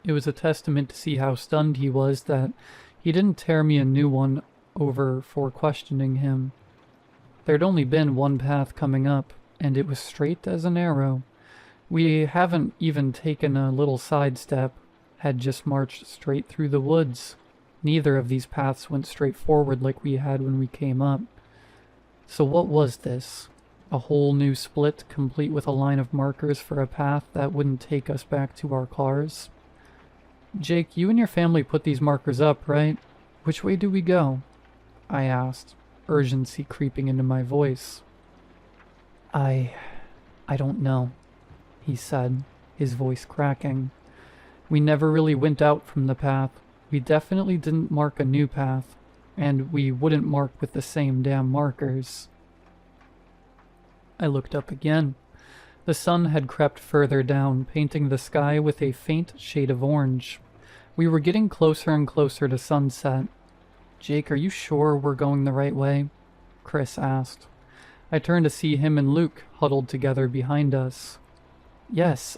It was a testament to see how stunned he was that he didn't tear me a new one over for questioning him. There'd only been one path coming up, and it was straight as an arrow. We haven't even taken a little sidestep, had just marched straight through the woods. Neither of these paths went straight forward like we had when we came up. So what was this? A whole new split, complete with a line of markers for a path that wouldn't take us back to our cars? Jake, you and your family put these markers up, right? Which way do we go? I asked, urgency creeping into my voice. I don't know, he said, his voice cracking. We never really went out from the path. We definitely didn't mark a new path. and we wouldn't mark with the same damn markers. I looked up again. The sun had crept further down, painting the sky with a faint shade of orange. We were getting closer and closer to sunset. "Jake, are you sure we're going the right way?" Chris asked. I turned to see him and Luke huddled together behind us. "Yes,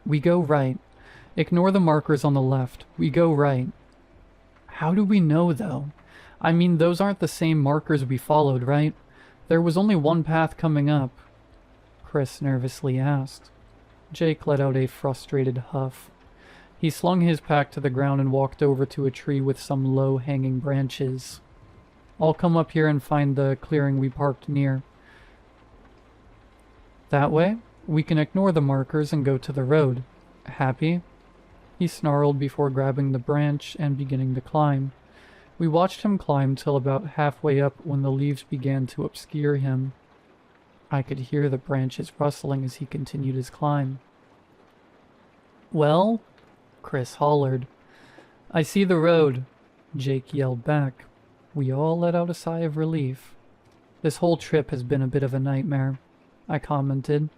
we go right. Ignore the markers on the left. We go right." "How do we know, though? I mean, those aren't the same markers we followed, right? There was only one path coming up," Chris nervously asked. Jake let out a frustrated huff. He slung his pack to the ground and walked over to a tree with some low-hanging branches. "I'll come up here and find the clearing we parked near. That way, we can ignore the markers and go to the road. Happy?" He snarled before grabbing the branch and beginning to climb. We watched him climb till about halfway up when the leaves began to obscure him. I could hear the branches rustling as he continued his climb. "Well?" Chris hollered. "I see the road," Jake yelled back. We all let out a sigh of relief. "This whole trip has been a bit of a nightmare," I commented.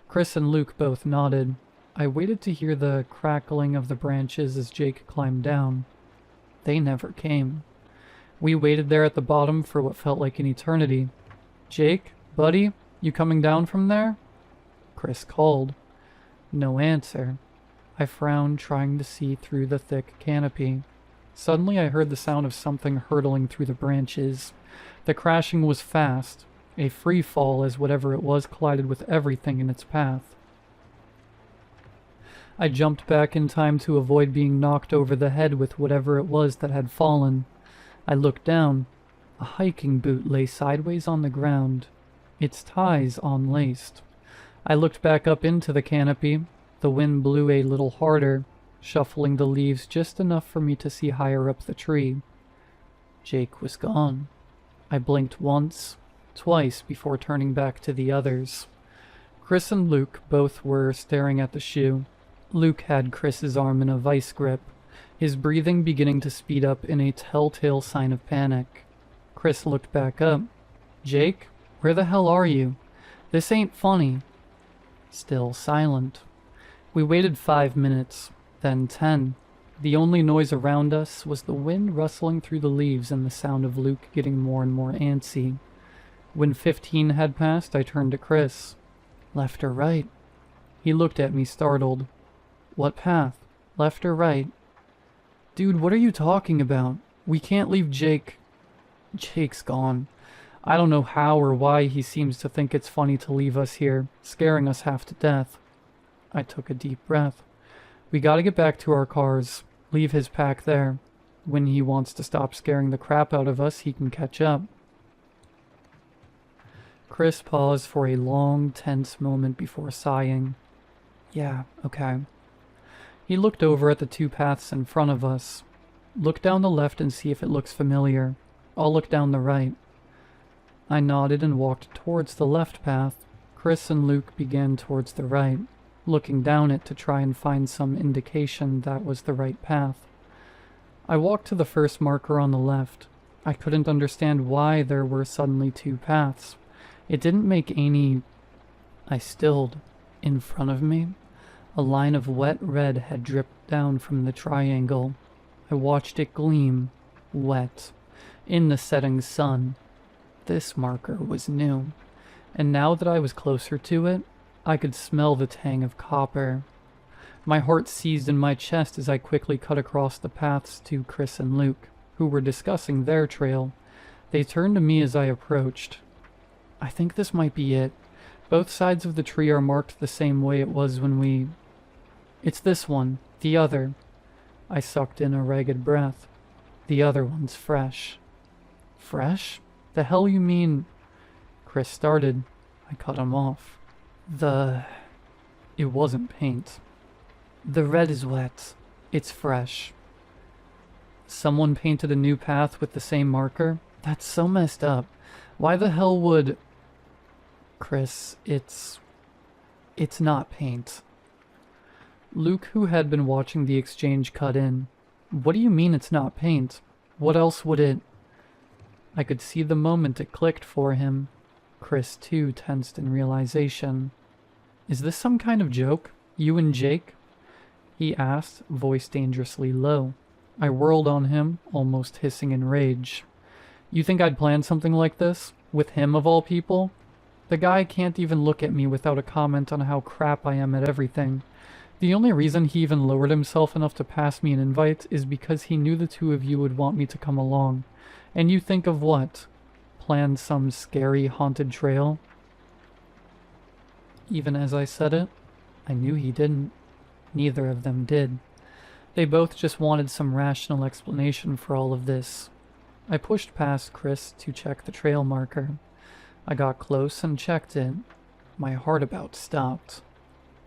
Chris and Luke both nodded. I waited to hear the crackling of the branches as Jake climbed down. They never came. We waited there at the bottom for what felt like an eternity. "Jake, buddy, you coming down from there?" Chris called. No answer. I frowned, trying to see through the thick canopy. Suddenly I heard the sound of something hurtling through the branches. The crashing was fast, a free fall as whatever it was collided with everything in its path. I jumped back in time to avoid being knocked over the head with whatever it was that had fallen. I looked down. A hiking boot lay sideways on the ground, its ties unlaced. I looked back up into the canopy. The wind blew a little harder, shuffling the leaves just enough for me to see higher up the tree. Jake was gone. I blinked once, twice before turning back to the others. Chris and Luke both were staring at the shoe. Luke had Chris's arm in a vice grip, his breathing beginning to speed up in a telltale sign of panic. Chris looked back up. "Jake, where the hell are you? This ain't funny." Still silent. We waited 5 minutes, then 10. The only noise around us was the wind rustling through the leaves and the sound of Luke getting more and more antsy. When 15 had passed, I turned to Chris. "Left or right?" He looked at me startled. "What path? Left or right?" "Dude, what are you talking about? We can't leave Jake." "Jake's gone. I don't know how or why he seems to think it's funny to leave us here, scaring us half to death." I took a deep breath. "We gotta get back to our cars. Leave his pack there. When he wants to stop scaring the crap out of us, he can catch up." Chris paused for a long, tense moment before sighing. "Yeah, okay." He looked over at the two paths in front of us. "Look down the left and see if it looks familiar. I'll look down the right." I nodded and walked towards the left path. Chris and Luke began towards the right, looking down it to try and find some indication that was the right path. I walked to the first marker on the left. I couldn't understand why there were suddenly two paths. It didn't make any... I stilled. In front of me, a line of wet red had dripped down from the triangle. I watched it gleam, wet, in the setting sun. This marker was new, and now that I was closer to it, I could smell the tang of copper. My heart seized in my chest as I quickly cut across the paths to Chris and Luke, who were discussing their trail. They turned to me as I approached. "I think this might be it. Both sides of the tree are marked the same way it was when we..." "It's this one. The other." I sucked in a ragged breath. "The other one's fresh." "Fresh? The hell you mean?" Chris started. I cut him off. It wasn't paint. "The red is wet. It's fresh." "Someone painted a new path with the same marker? That's so messed up. Why the hell would..." "Chris, it's not paint." Luke, who had been watching the exchange, cut in. "What do you mean it's not paint? What else would it..." I could see the moment it clicked for him. Chris, too, tensed in realization. "Is this some kind of joke? You and Jake?" he asked, voice dangerously low. I whirled on him, almost hissing in rage. "You think I'd plan something like this? With him, of all people?" The guy can't even look at me without a comment on how crap I am at everything. The only reason he even lowered himself enough to pass me an invite is because he knew the two of you would want me to come along. And you think of what? Plan some scary haunted trail? Even as I said it, I knew he didn't. Neither of them did. They both just wanted some rational explanation for all of this. I pushed past Chris to check the trail marker. I got close and checked it. My heart about stopped.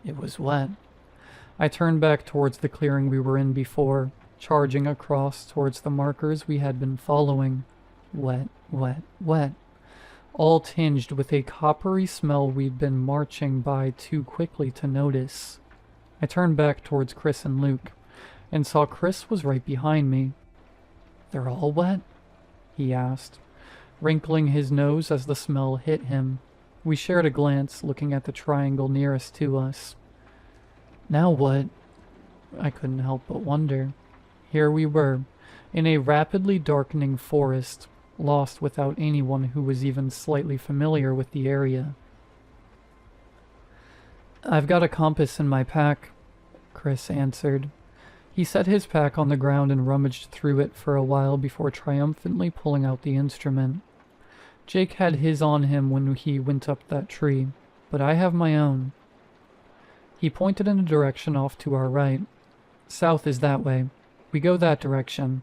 It was wet. I turned back towards the clearing we were in before, charging across towards the markers we had been following. Wet, wet, wet. All tinged with a coppery smell we'd been marching by too quickly to notice. I turned back towards Chris and Luke, and saw Chris was right behind me. "They're all wet?" he asked, wrinkling his nose as the smell hit him. We shared a glance, looking at the triangle nearest to us. Now what? I couldn't help but wonder. Here we were, in a rapidly darkening forest, lost without anyone who was even slightly familiar with the area. "I've got a compass in my pack," Chris answered. He set his pack on the ground and rummaged through it for a while before triumphantly pulling out the instrument. "Jake had his on him when he went up that tree, but I have my own." He pointed in a direction off to our right. "South is that way. We go that direction.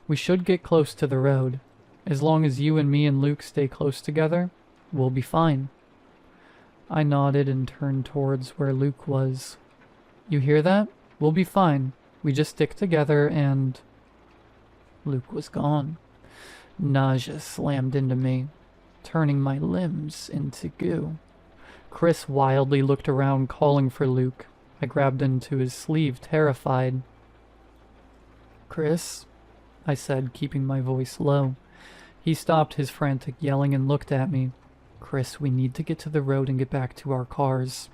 We should get close to the road. As long as you and me and Luke stay close together, we'll be fine." I nodded and turned towards where Luke was. "You hear that? We'll be fine. We just stick together and..." Luke was gone. Nausea slammed into me, turning my limbs into goo. Chris wildly looked around, calling for Luke. I grabbed into his sleeve, terrified. "Chris?" I said, keeping my voice low. He stopped his frantic yelling and looked at me. "Chris, we need to get to the road and get back to our cars."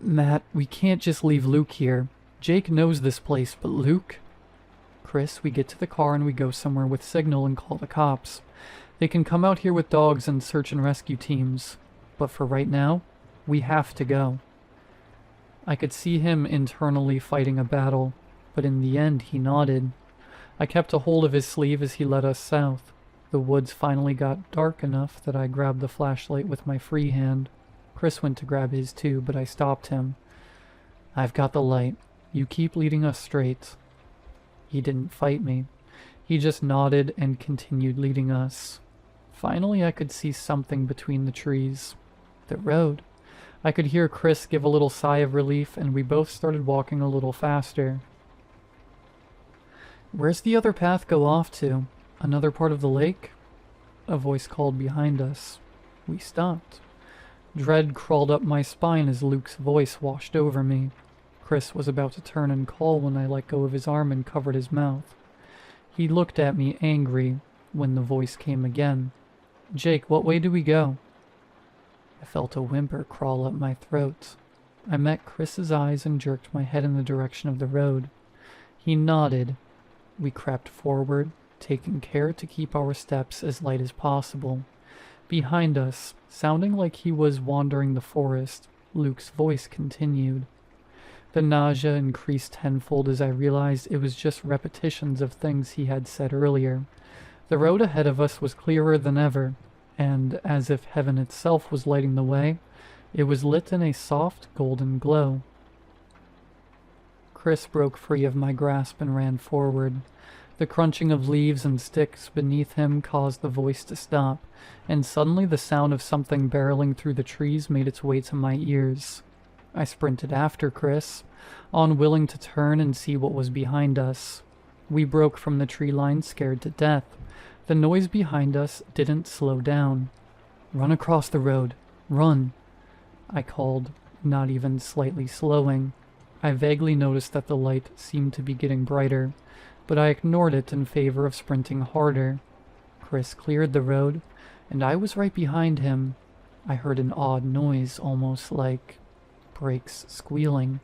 "Matt, we can't just leave Luke here. Jake knows this place, but Luke?" "Chris, we get to the car and we go somewhere with signal and call the cops. They can come out here with dogs and search and rescue teams. But for right now, we have to go." I could see him internally fighting a battle, but in the end he nodded. I kept a hold of his sleeve as he led us south. The woods finally got dark enough that I grabbed the flashlight with my free hand. Chris went to grab his too, but I stopped him. "I've got the light. You keep leading us straight." He didn't fight me. He just nodded and continued leading us. Finally, I could see something between the trees. The road. I could hear Chris give a little sigh of relief, and we both started walking a little faster. "Where's the other path go off to? Another part of the lake?" A voice called behind us. We stopped. Dread crawled up my spine as Luke's voice washed over me. Chris was about to turn and call when I let go of his arm and covered his mouth. He looked at me angry when the voice came again. "Jake, what way do we go?" I felt a whimper crawl up my throat. I met Chris's eyes and jerked my head in the direction of the road. He nodded. We crept forward, taking care to keep our steps as light as possible. Behind us, sounding like he was wandering the forest, Luke's voice continued. The nausea increased tenfold as I realized it was just repetitions of things he had said earlier. The road ahead of us was clearer than ever, and as if heaven itself was lighting the way, it was lit in a soft golden glow. Chris broke free of my grasp and ran forward. The crunching of leaves and sticks beneath him caused the voice to stop, and suddenly the sound of something barreling through the trees made its way to my ears. I sprinted after Chris, unwilling to turn and see what was behind us. We broke from the tree line scared to death. The noise behind us didn't slow down. "Run across the road. Run," I called, not even slightly slowing. I vaguely noticed that the light seemed to be getting brighter, but I ignored it in favor of sprinting harder. Chris cleared the road, and I was right behind him. I heard an odd noise, almost like brakes squealing.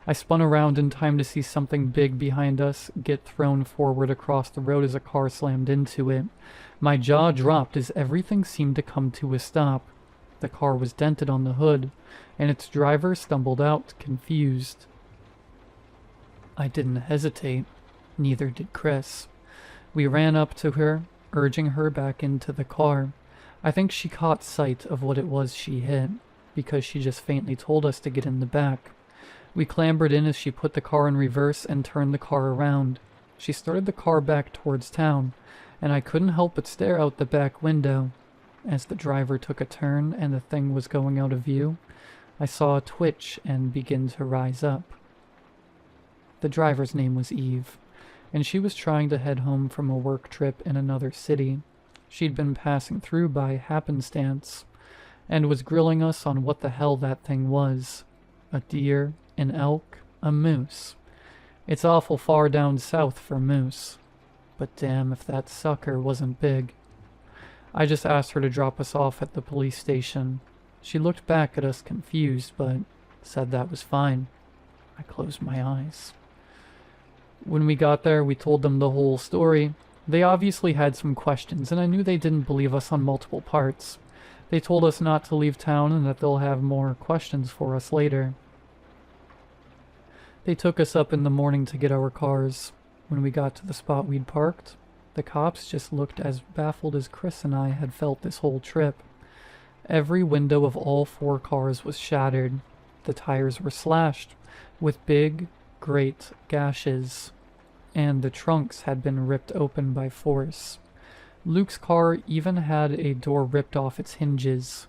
I spun around in time to see something big behind us get thrown forward across the road as a car slammed into it. My jaw dropped as everything seemed to come to a stop. The car was dented on the hood, and its driver stumbled out, confused. I didn't hesitate. Neither did Chris. We ran up to her, urging her back into the car. I think she caught sight of what it was she hit, because she just faintly told us to get in the back. We clambered in as she put the car in reverse and turned the car around. She started the car back towards town, and I couldn't help but stare out the back window. As the driver took a turn and the thing was going out of view, I saw a twitch and begin to rise up. The driver's name was Eve, and she was trying to head home from a work trip in another city. She'd been passing through by happenstance, and was grilling us on what the hell that thing was. A deer, an elk, a moose. It's awful far down south for moose, but damn if that sucker wasn't big. I just asked her to drop us off at the police station. She looked back at us confused, but said that was fine. I closed my eyes. When we got there, we told them the whole story. They obviously had some questions, and I knew they didn't believe us on multiple parts. They told us not to leave town and that they'll have more questions for us later. They took us up in the morning to get our cars. When we got to the spot we'd parked, the cops just looked as baffled as Chris and I had felt this whole trip. Every window of all 4 cars was shattered. The tires were slashed, with big, great gashes, and the trunks had been ripped open by force. Luke's car even had a door ripped off its hinges.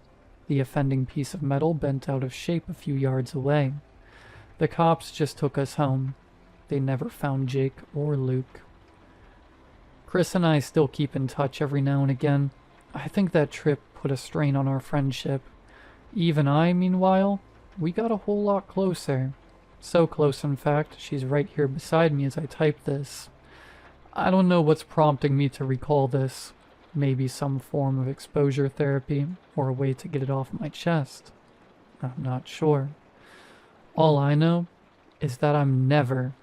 The offending piece of metal bent out of shape a few yards away. The cops just took us home. They never found Jake or Luke. Chris and I still keep in touch every now and again. I think that trip put a strain on our friendship. Eve and I, meanwhile, we got a whole lot closer. So close, in fact, she's right here beside me as I type this. I don't know what's prompting me to recall this. Maybe some form of exposure therapy, or a way to get it off my chest. I'm not sure. All I know is that I'm never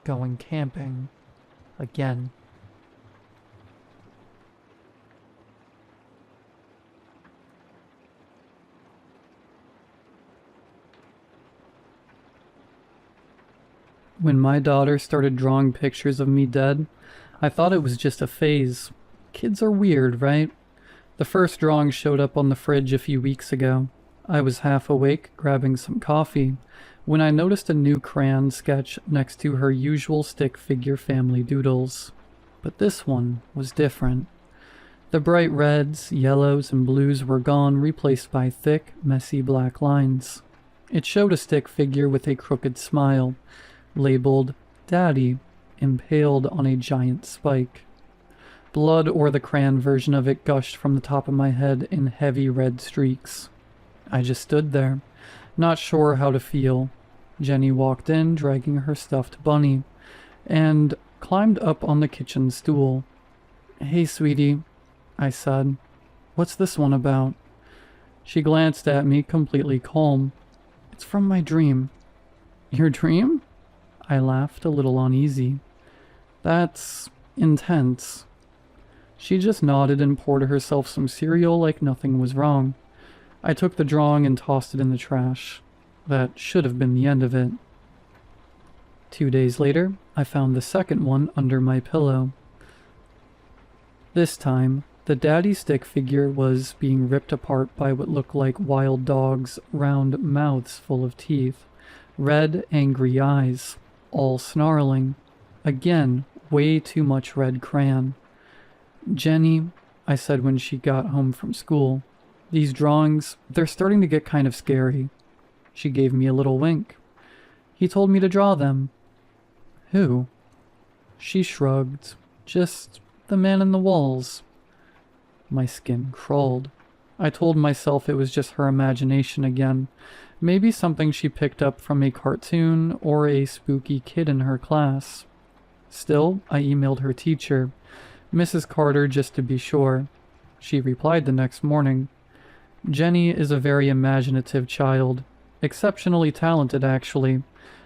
going camping again. When my daughter started drawing pictures of me dead, I thought it was just a phase. Kids are weird, right? The first drawing showed up on the fridge a few weeks ago. I was half awake, grabbing some coffee, when I noticed a new crayon sketch next to her usual stick figure family doodles. But this one was different. The bright reds, yellows, and blues were gone, replaced by thick, messy black lines. It showed a stick figure with a crooked smile, labeled Daddy, impaled on a giant spike. Blood, or the crayon version of it, gushed from the top of my head in heavy red streaks. I just stood there, not sure how to feel. Jenny walked in, dragging her stuffed bunny, and climbed up on the kitchen stool. "Hey, sweetie," I said. "What's this one about?" She glanced at me, completely calm. "It's from my dream." "Your dream?" I laughed, a little uneasy. "That's intense." She just nodded and poured herself some cereal like nothing was wrong. I took the drawing and tossed it in the trash. That should have been the end of it. 2 days later, I found the second one under my pillow. This time, the daddy stick figure was being ripped apart by what looked like wild dogs' round mouths full of teeth, red, angry eyes, all snarling. Again, way too much red crayon. "Jenny," I said when she got home from school, "these drawings, they're starting to get kind of scary." She gave me a little wink. "He told me to draw them." "Who?" She shrugged. "Just the man in the walls." My skin crawled. I told myself it was just her imagination again. Maybe something she picked up from a cartoon or a spooky kid in her class. Still, I emailed her teacher. Mrs. Carter, just to be sure. She replied the next morning. Jenny is a very imaginative child. Exceptionally talented, actually.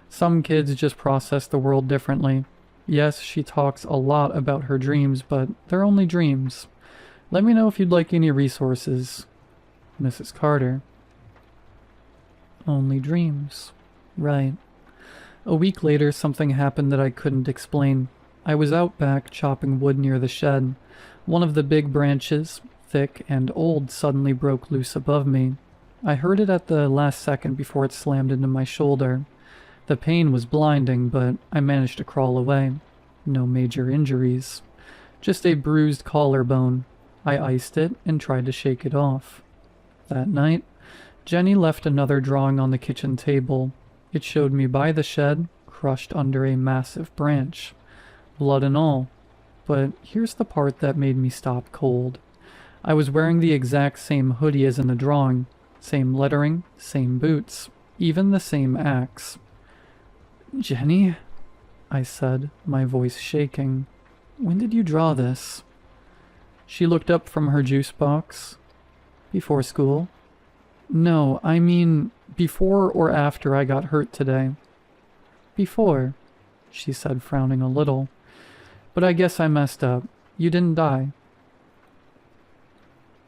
Some kids just process the world differently. Yes, she talks a lot about her dreams, but they're only dreams. Let me know if you'd like any resources. Mrs. Carter. Only dreams. Right. A week later, something happened that I couldn't explain. I was out back chopping wood near the shed. One of the big branches, thick and old, suddenly broke loose above me. I heard it at the last second before it slammed into my shoulder. The pain was blinding, but I managed to crawl away. No major injuries. Just a bruised collarbone. I iced it and tried to shake it off. That night, Jenny left another drawing on the kitchen table. It showed me by the shed, crushed under a massive branch. Blood and all. But here's the part that made me stop cold. I was wearing the exact same hoodie as in the drawing. Same lettering, same boots, even the same axe. Jenny? I said, my voice shaking. When did you draw this? She looked up from her juice box. Before school? No, I mean, before or after I got hurt today. Before, she said, frowning a little. But I guess I messed up. You didn't die.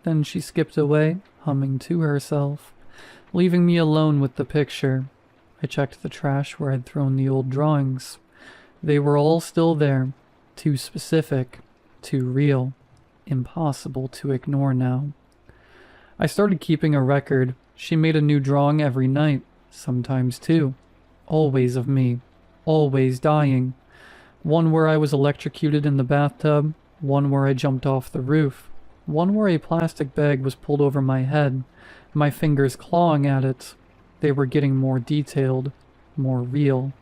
Then she skipped away, humming to herself, leaving me alone with the picture. I checked the trash where I'd thrown the old drawings. They were all still there. Too specific. Too real. Impossible to ignore now. I started keeping a record. She made a new drawing every night, sometimes two. Always of me. Always dying. One where I was electrocuted in the bathtub, one where I jumped off the roof, one where a plastic bag was pulled over my head, my fingers clawing at it. They were getting more detailed, more real.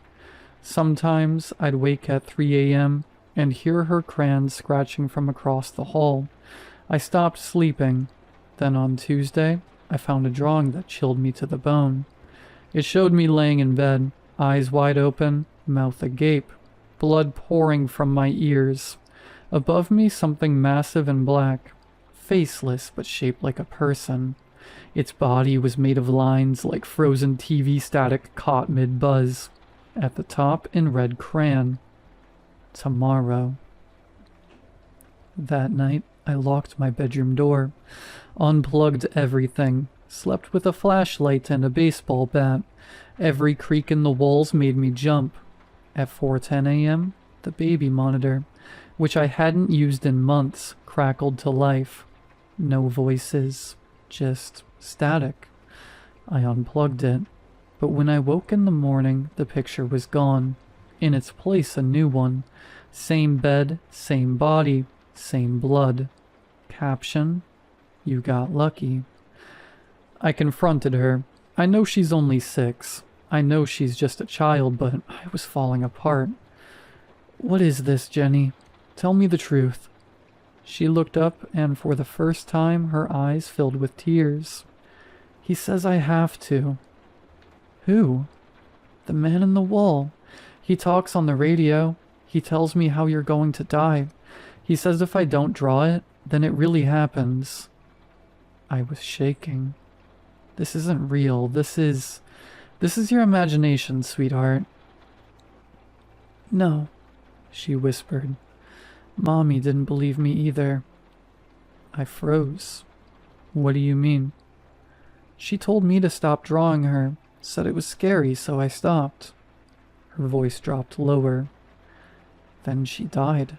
Sometimes I'd wake at 3 a.m. and hear her crayons scratching from across the hall. I stopped sleeping. Then on Tuesday, I found a drawing that chilled me to the bone. It showed me laying in bed, eyes wide open, mouth agape, blood pouring from my ears. Above me, something massive and black, faceless but shaped like a person. Its body was made of lines like frozen TV static caught mid-buzz. At the top, in red crayon, tomorrow. That night, I locked my bedroom door, unplugged everything, slept with a flashlight and a baseball bat. Every creak in the walls made me jump. At 4:10 a.m., the baby monitor, which I hadn't used in months, crackled to life. No voices, just static. I unplugged it, but when I woke in the morning, the picture was gone. In its place, a new one. Same bed, same body, same blood. Caption, "You got lucky." I confronted her. I know she's only 6. I know she's just a child, but I was falling apart. What is this, Jenny? Tell me the truth. She looked up, and for the first time, her eyes filled with tears. He says I have to. Who? The man in the wall. He talks on the radio. He tells me how you're going to die. He says if I don't draw it, then it really happens. I was shaking. This isn't real. This is your imagination, sweetheart. No, she whispered. Mommy didn't believe me either. I froze. What do you mean? She told me to stop drawing her, said it was scary, so I stopped. Her voice dropped lower. Then she died.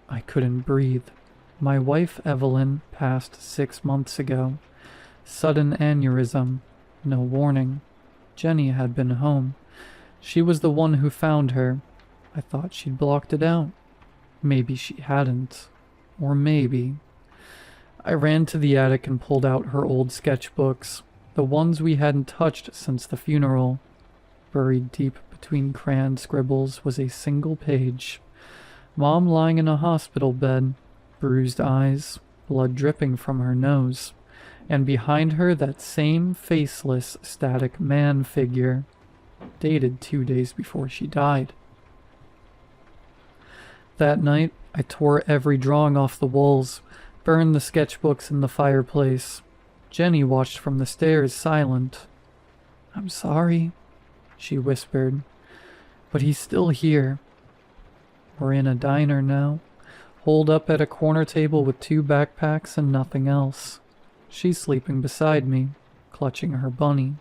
I couldn't breathe. My wife, Evelyn, passed 6 months ago. Sudden aneurysm. No warning. Jenny had been home. She was the one who found her. I thought she'd blocked it out. Maybe she hadn't. Or maybe. I ran to the attic and pulled out her old sketchbooks, the ones we hadn't touched since the funeral. Buried deep between crayon scribbles was a single page. Mom lying in a hospital bed, bruised eyes, blood dripping from her nose, and behind her that same faceless, static man figure, dated 2 days before she died. That night, I tore every drawing off the walls, burned the sketchbooks in the fireplace. Jenny watched from the stairs, silent. "I'm sorry," she whispered, "but he's still here." We're in a diner now, holed up at a corner table with 2 backpacks and nothing else. She's sleeping beside me, clutching her bunny.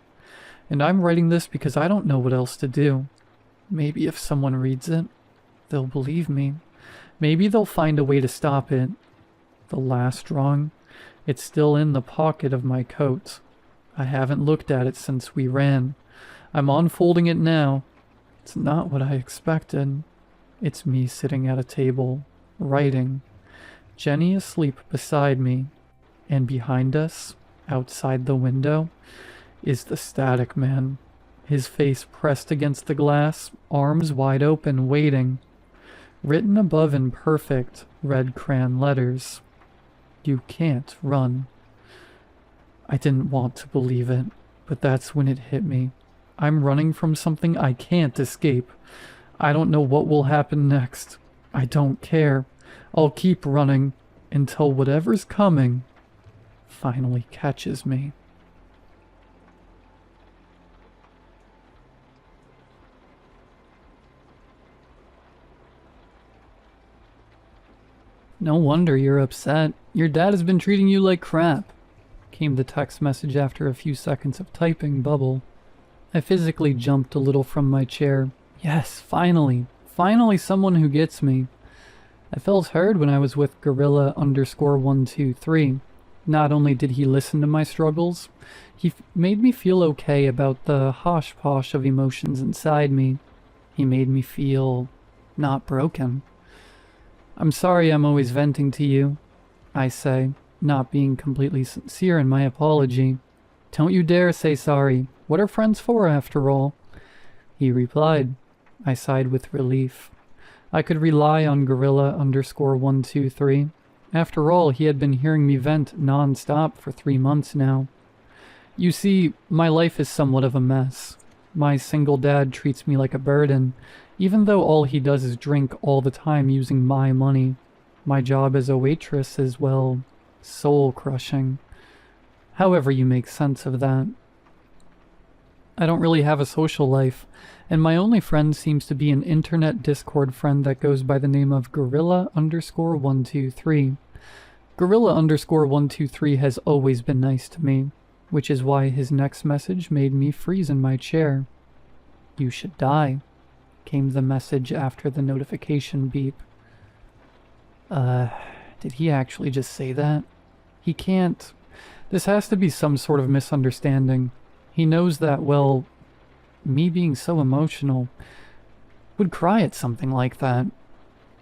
And I'm writing this because I don't know what else to do. Maybe if someone reads it, they'll believe me. Maybe they'll find a way to stop it. The last drawing, it's still in the pocket of my coat. I haven't looked at it since we ran. I'm unfolding it now. It's not what I expected. It's me sitting at a table, writing. Jenny asleep beside me. And behind us, outside the window, is the Static Man. His face pressed against the glass, arms wide open, waiting. Written above in perfect red crayon letters. "You can't run." I didn't want to believe it, but that's when it hit me. I'm running from something I can't escape. I don't know what will happen next. I don't care. I'll keep running until whatever's coming finally catches me. "No wonder you're upset. Your dad has been treating you like crap," came the text message after a few seconds of typing bubble. I physically jumped a little from my chair. Yes, finally. Finally someone who gets me. I felt heard when I was with Gorilla_123. Not only did he listen to my struggles, he made me feel okay about the hosh-posh of emotions inside me. He made me feel not broken. "I'm sorry I'm always venting to you," I say, not being completely sincere in my apology. "Don't you dare say sorry. What are friends for, after all?" He replied. I sighed with relief. I could rely on Gorilla_123. After all, he had been hearing me vent non-stop for 3 months now. "You see, my life is somewhat of a mess. My single dad treats me like a burden, even though all he does is drink all the time using my money. My job as a waitress is, well, soul-crushing. However you make sense of that. I don't really have a social life, and my only friend seems to be an internet Discord friend that goes by the name of Gorilla_123. Gorilla_123 has always been nice to me, which is why his next message made me freeze in my chair. "You should die," came the message after the notification beep. Did he actually just say that? He can't. This has to be some sort of misunderstanding. He knows that, well, me being so emotional would cry at something like that.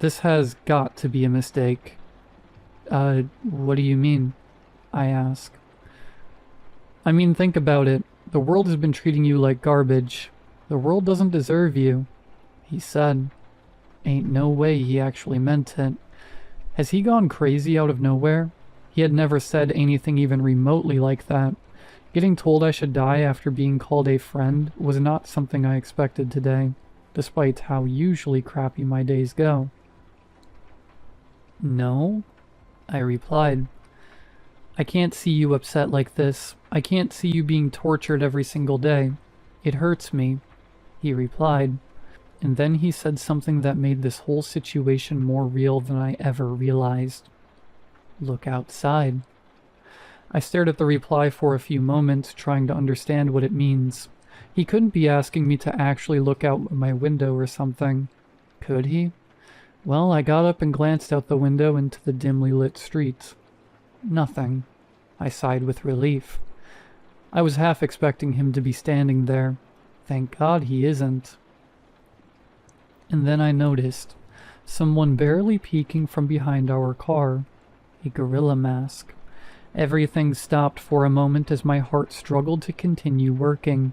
This has got to be a mistake. What do you mean?" I ask. "I mean, think about it. The world has been treating you like garbage. The world doesn't deserve you," he said. Ain't no way he actually meant it. Has he gone crazy out of nowhere? He had never said anything even remotely like that. Getting told I should die after being called a friend was not something I expected today, despite how usually crappy my days go. "No," I replied. "I can't see you upset like this. I can't see you being tortured every single day. It hurts me," he replied. And then he said something that made this whole situation more real than I ever realized. "Look outside." I stared at the reply for a few moments, trying to understand what it means. He couldn't be asking me to actually look out my window or something. Could he? Well, I got up and glanced out the window into the dimly lit streets. Nothing. I sighed with relief. I was half expecting him to be standing there. Thank God he isn't. And then I noticed someone barely peeking from behind our car. A gorilla mask. Everything stopped for a moment as my heart struggled to continue working.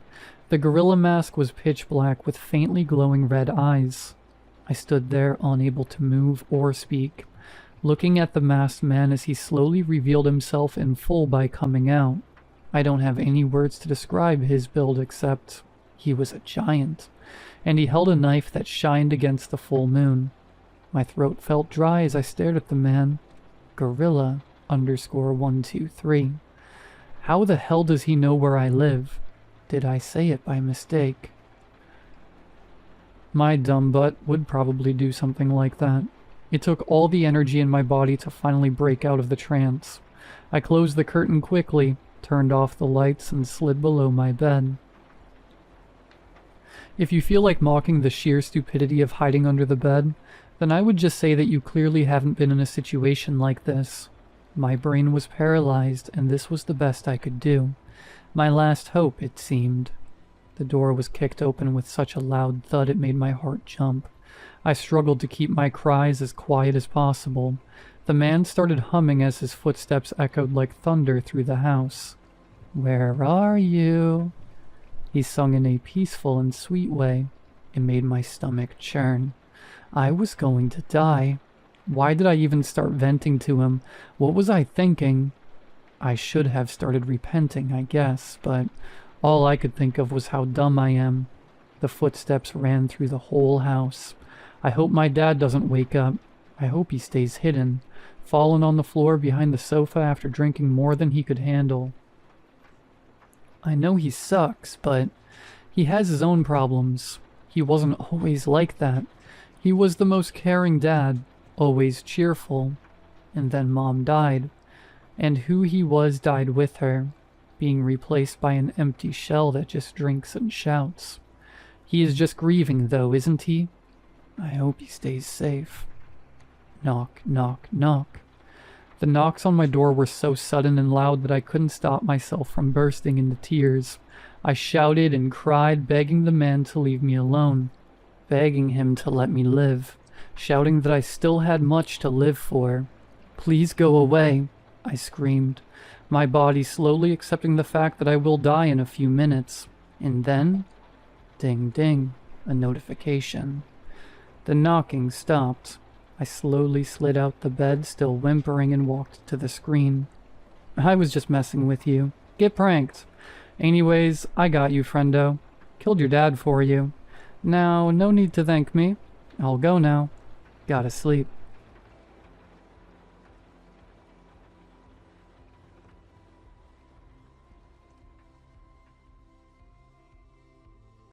The gorilla mask was pitch black with faintly glowing red eyes. I stood there, unable to move or speak, looking at the masked man as he slowly revealed himself in full by coming out. I don't have any words to describe his build except he was a giant, and he held a knife that shined against the full moon. My throat felt dry as I stared at the man. Gorilla _123. How the hell does he know where I live? Did I say it by mistake? My dumb butt would probably do something like that. It took all the energy in my body to finally break out of the trance. I closed the curtain quickly, turned off the lights, and slid below my bed. If you feel like mocking the sheer stupidity of hiding under the bed, then I would just say that you clearly haven't been in a situation like this. My brain was paralyzed, and this was the best I could do. My last hope, it seemed. The door was kicked open with such a loud thud it made my heart jump. I struggled to keep my cries as quiet as possible. The man started humming as his footsteps echoed like thunder through the house. "Where are you?" He sung in a peaceful and sweet way. It made my stomach churn. I was going to die. Why did I even start venting to him? What was I thinking? I should have started repenting, I guess, but all I could think of was how dumb I am. The footsteps ran through the whole house. I hope my dad doesn't wake up. I hope he stays hidden, fallen on the floor behind the sofa after drinking more than he could handle. I know he sucks, but he has his own problems. He wasn't always like that. He was the most caring dad, always cheerful. And then Mom died. And who he was died with her, being replaced by an empty shell that just drinks and shouts. He is just grieving, though, isn't he? I hope he stays safe. Knock, knock, knock. The knocks on my door were so sudden and loud that I couldn't stop myself from bursting into tears. I shouted and cried, begging the man to leave me alone, begging him to let me live, shouting that I still had much to live for. "Please go away," I screamed, my body slowly accepting the fact that I will die in a few minutes. And then, ding ding, a notification. The knocking stopped. I slowly slid out the bed, still whimpering, and walked to the screen. "I was just messing with you. Get pranked. Anyways, I got you, friendo. Killed your dad for you. Now, no need to thank me. I'll go now. Gotta sleep."